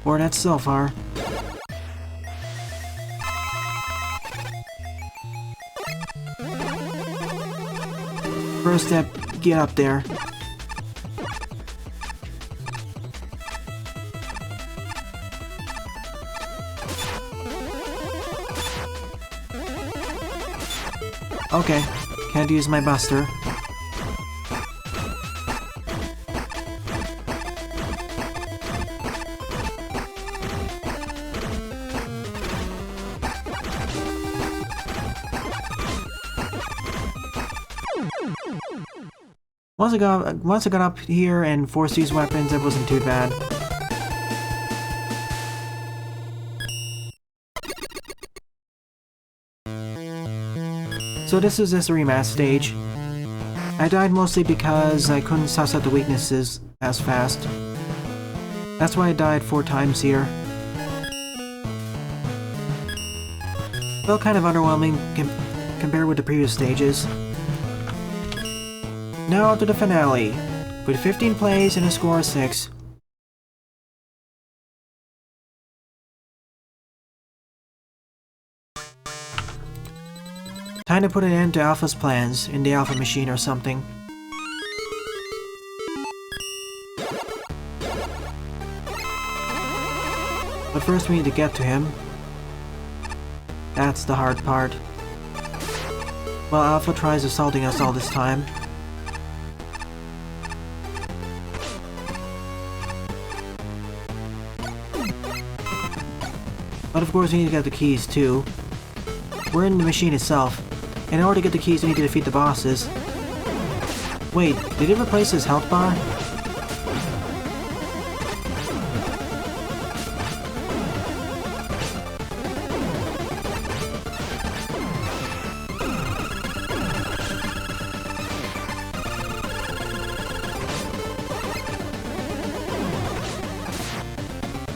Or that's so far. First step, get up there. Okay, can't use my buster. Once I got up here and forced to use weapons, it wasn't too bad. So this is this rematch stage. I died mostly because I couldn't suss out the weaknesses as fast. That's why I died 4 times here. Felt kind of underwhelming compared with the previous stages. Now to the finale, with 15 plays and a score of 6. Time to put an end to Alpha's plans in the Alpha machine or something. But first we need to get to him. That's the hard part. While Alpha tries assaulting us all this time. But of course we need to get the keys too. We're in the machine itself, and in order to get the keys we need to defeat the bosses. Wait, did it replace his health bar?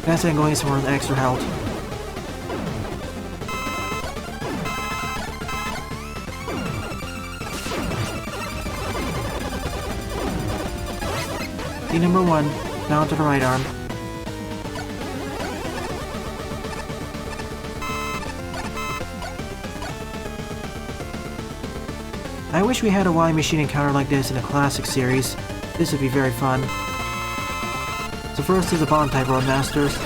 That's I'm going somewhere with extra health. Key number 1, now to the right arm. I wish we had a Y machine encounter like this in a classic series. This would be very fun. So first is the Bond type Roadmasters.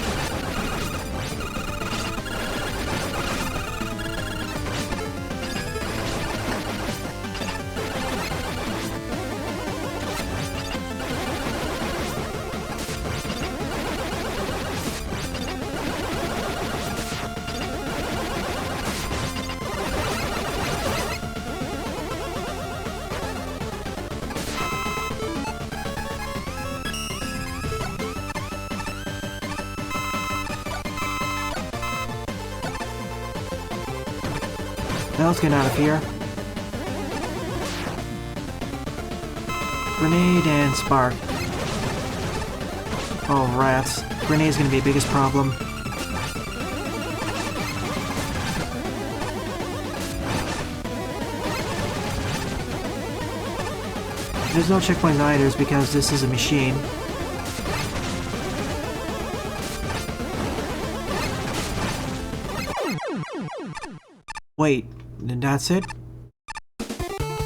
Now let's get out of here. Grenade and spark. Oh rats. Grenade's gonna be the biggest problem. There's no checkpoint either because this is a machine. Wait, and that's it?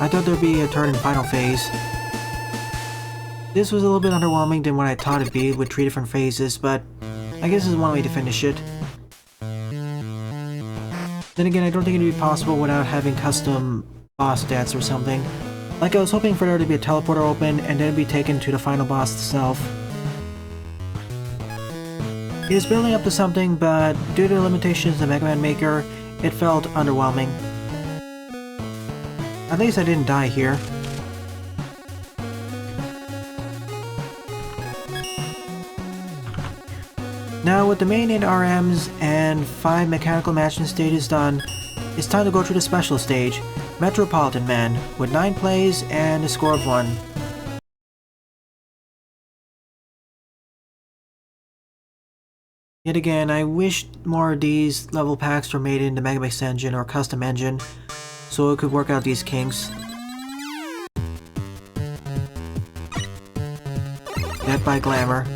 I thought there'd be a third and final phase. This was a little bit underwhelming than what I thought it'd be with 3 different phases, but I guess this is one way to finish it. Then again, I don't think it'd be possible without having custom boss stats or something. Like I was hoping for there to be a teleporter open and then be taken to the final boss itself. It is building up to something, but due to the limitations of Mega Man Maker, it felt underwhelming. At least I didn't die here. Now with the main 8 RMs and 5 mechanical matching stages done, It's time to go through the special stage, Metropolitan Man, with 9 plays and a score of 1. Yet again, I wish more of these level packs were made in the Mega Man engine or custom engine, so it could work out these kinks. Dead by Glamour.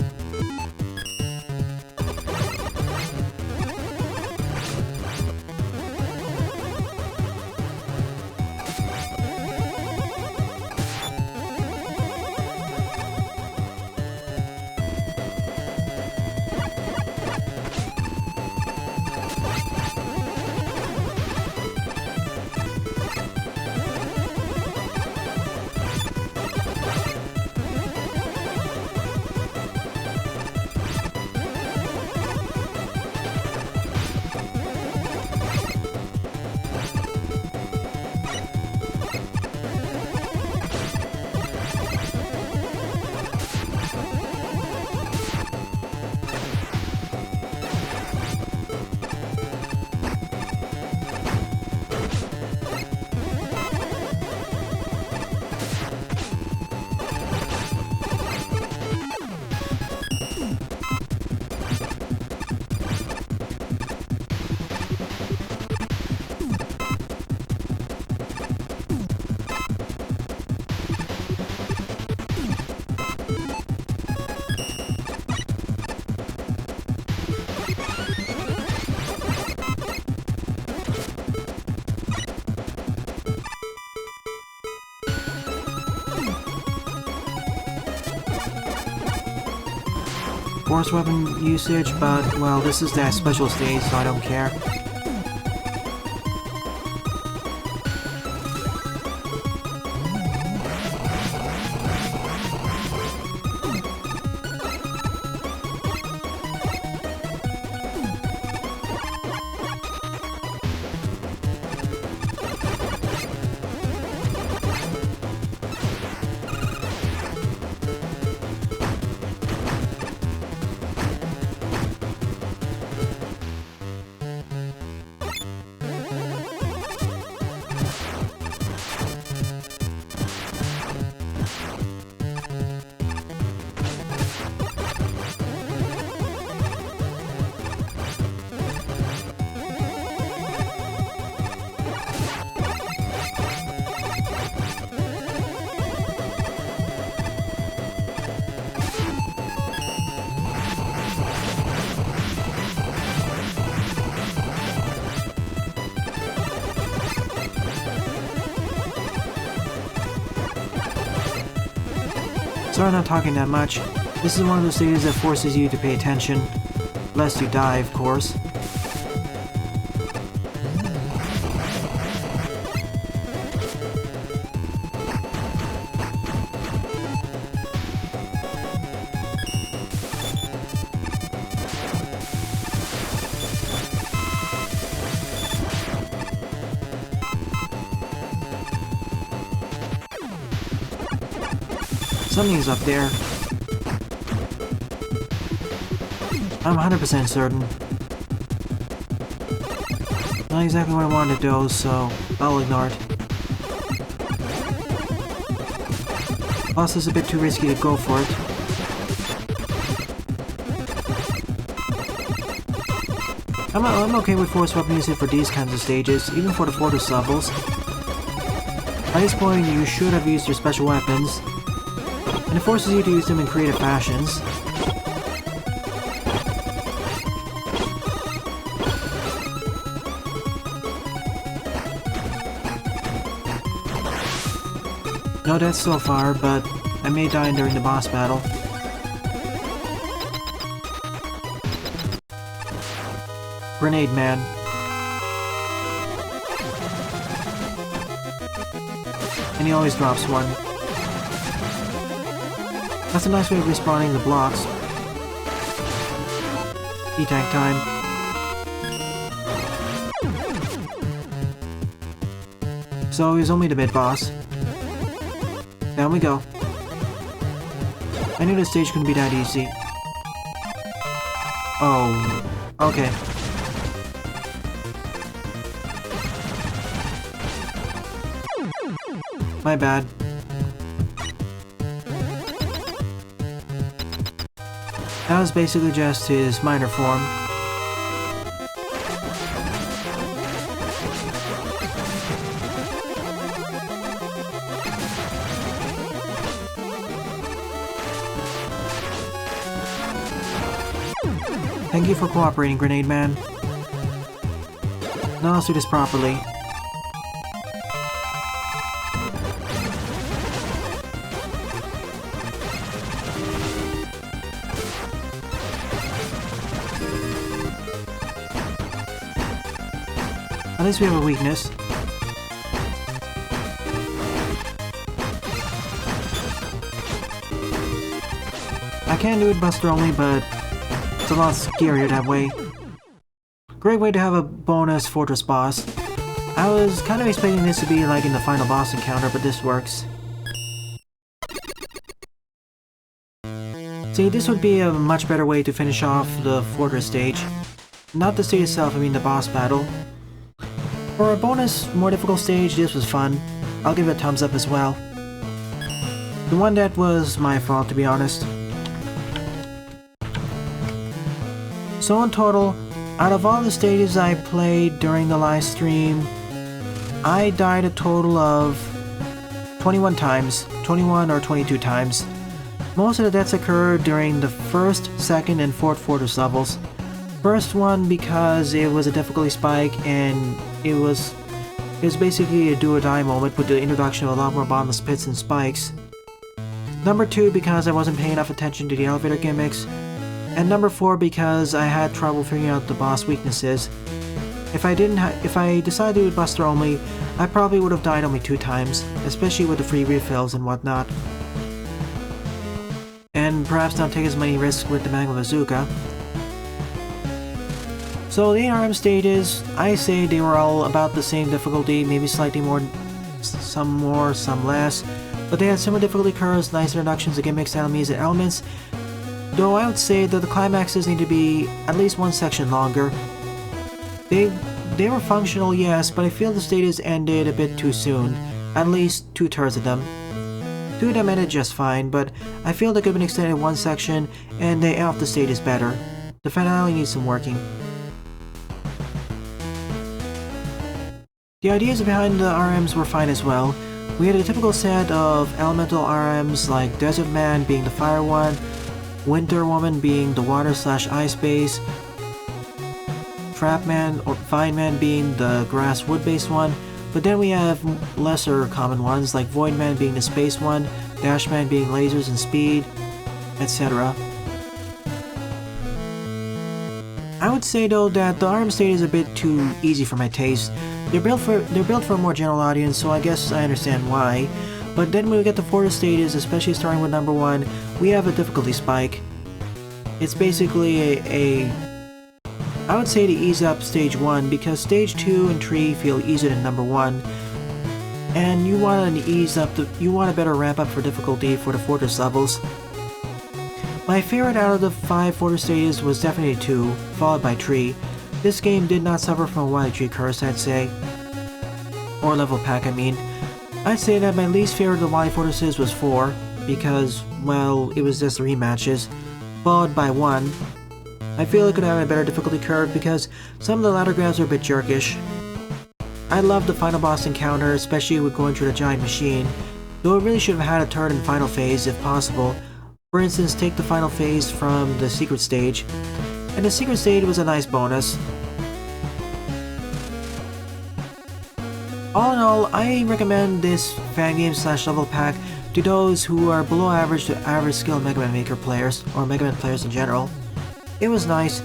Force weapon usage, but, well, this is that special stage, so I don't care. Sorry I'm not talking that much. This is one of those stages that forces you to pay attention. Lest you die, of course. Something's up there. I'm 100% certain. Not exactly what I wanted to do, so I'll ignore it. Plus, it's a bit too risky to go for it. I'm okay with force weapon usage for these kinds of stages, even for the Fortress levels. By this point, you should have used your special weapons, and it forces you to use them in creative fashions. No deaths so far, but I may die during the boss battle. Grenade Man. And he always drops one. That's a nice way of respawning the blocks. E-tank time. So he's only the mid-boss. Down we go. I knew this stage couldn't be that easy. Oh, okay. My bad. That was basically just his minor form. Thank you for cooperating, Grenade Man. Now let's do this properly. At least we have a weakness. I can do it Buster only, but it's a lot scarier that way. Great way to have a bonus fortress boss. I was kind of expecting this to be like in the final boss encounter, but this works. See, this would be a much better way to finish off the fortress stage. Not the stage itself, I mean the boss battle. For a bonus, more difficult stage, this was fun. I'll give it a thumbs up as well. The one that was my fault, to be honest. So in total, out of all the stages I played during the live stream, I died a total of 21 times, 21 or 22 times. Most of the deaths occurred during the first, second, and fourth fortress levels. First one because it was a difficulty spike and it was basically a do or die moment with the introduction of a lot more bottomless pits and spikes. Number 2 because I wasn't paying enough attention to the elevator gimmicks. And number 4 because I had trouble figuring out the boss weaknesses. If I decided to do Buster only, I probably would have died only 2 times, especially with the free refills and whatnot. And perhaps not take as many risks with the Magma Bazooka. So the RM stages, I say they were all about the same difficulty, maybe slightly more, some less, but they had similar difficulty curves, nice introductions of gimmicks, enemies, and elements, though I would say that the climaxes need to be at least one section longer. They were functional, yes, but I feel the stages ended a bit too soon, at least 2/3 of them. 2 of them ended just fine, but I feel they could have been extended one section, and they end off the stages better. The finale needs some working. The ideas behind the RMs were fine as well. We had a typical set of elemental RMs like Desert Man being the fire one, Winter Woman being the water/ice base, Trap Man or Vine Man being the grass wood based one, but then we have lesser common ones like Void Man being the space one, Dash Man being lasers and speed, etc. I would say though that the RM stage is a bit too easy for my taste. They're built for a more general audience, so I guess I understand why. But then when we get to fortress stages, especially starting with number 1, we have a difficulty spike. It's basically I would say to ease up stage 1 because stage 2 and 3 feel easier than number 1. And you want a better ramp up for difficulty for the fortress levels. My favorite out of the 5 fortress stages was definitely 2, followed by 3. This game did not suffer from a Wily Tree curse, I'd say. Or level pack, I mean. I'd say that my least favorite of the Wily Fortresses was 4, because, well, it was just 3 matches, followed by 1. I feel it could have a better difficulty curve because some of the ladder grabs are a bit jerkish. I love the final boss encounter, especially with going through the giant machine, though it really should have had a turn and final phase if possible. For instance, take the final phase from the secret stage, and the secret stage was a nice bonus. All in all, I recommend this fangame/level pack to those who are below average to average skill Mega Man Maker players, or Mega Man players in general. It was nice.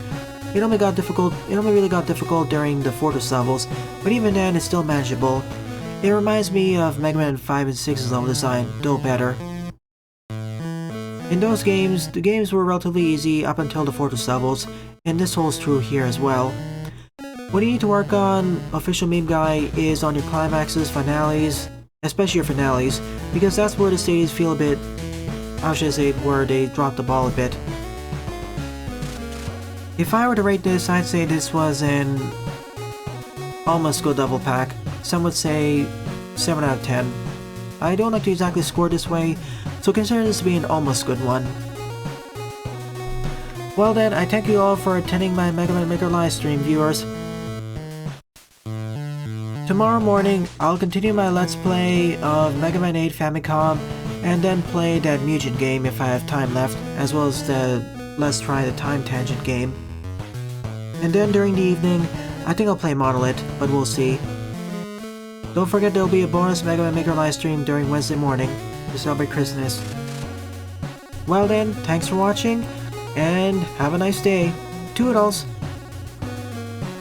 It only really got difficult during the fortress levels, but even then it's still manageable. It reminds me of Mega Man 5 and 6's level design, though better. In those games, the games were relatively easy up until the fortress levels, and this holds true here as well. What you need to work on, OfficialMemeGuy, is on your climaxes, finales, especially your finales, because that's where the stages feel a bit, how should I say, where they drop the ball a bit. If I were to rate this, I'd say this was an almost good level pack. Some would say 7 out of 10. I don't like to exactly score this way, so consider this to be an almost good one. Well then, I thank you all for attending my Mega Man Maker livestream, viewers. Tomorrow morning, I'll continue my Let's Play of Mega Man 8 Famicom, and then play that Mugen game if I have time left, as well as the Let's Try the Time Tangent game. And then during the evening, I think I'll play Monolith, but we'll see. Don't forget there'll be a bonus Mega Man Maker livestream during Wednesday morning to celebrate Christmas. Well then, thanks for watching, and have a nice day. Toodles!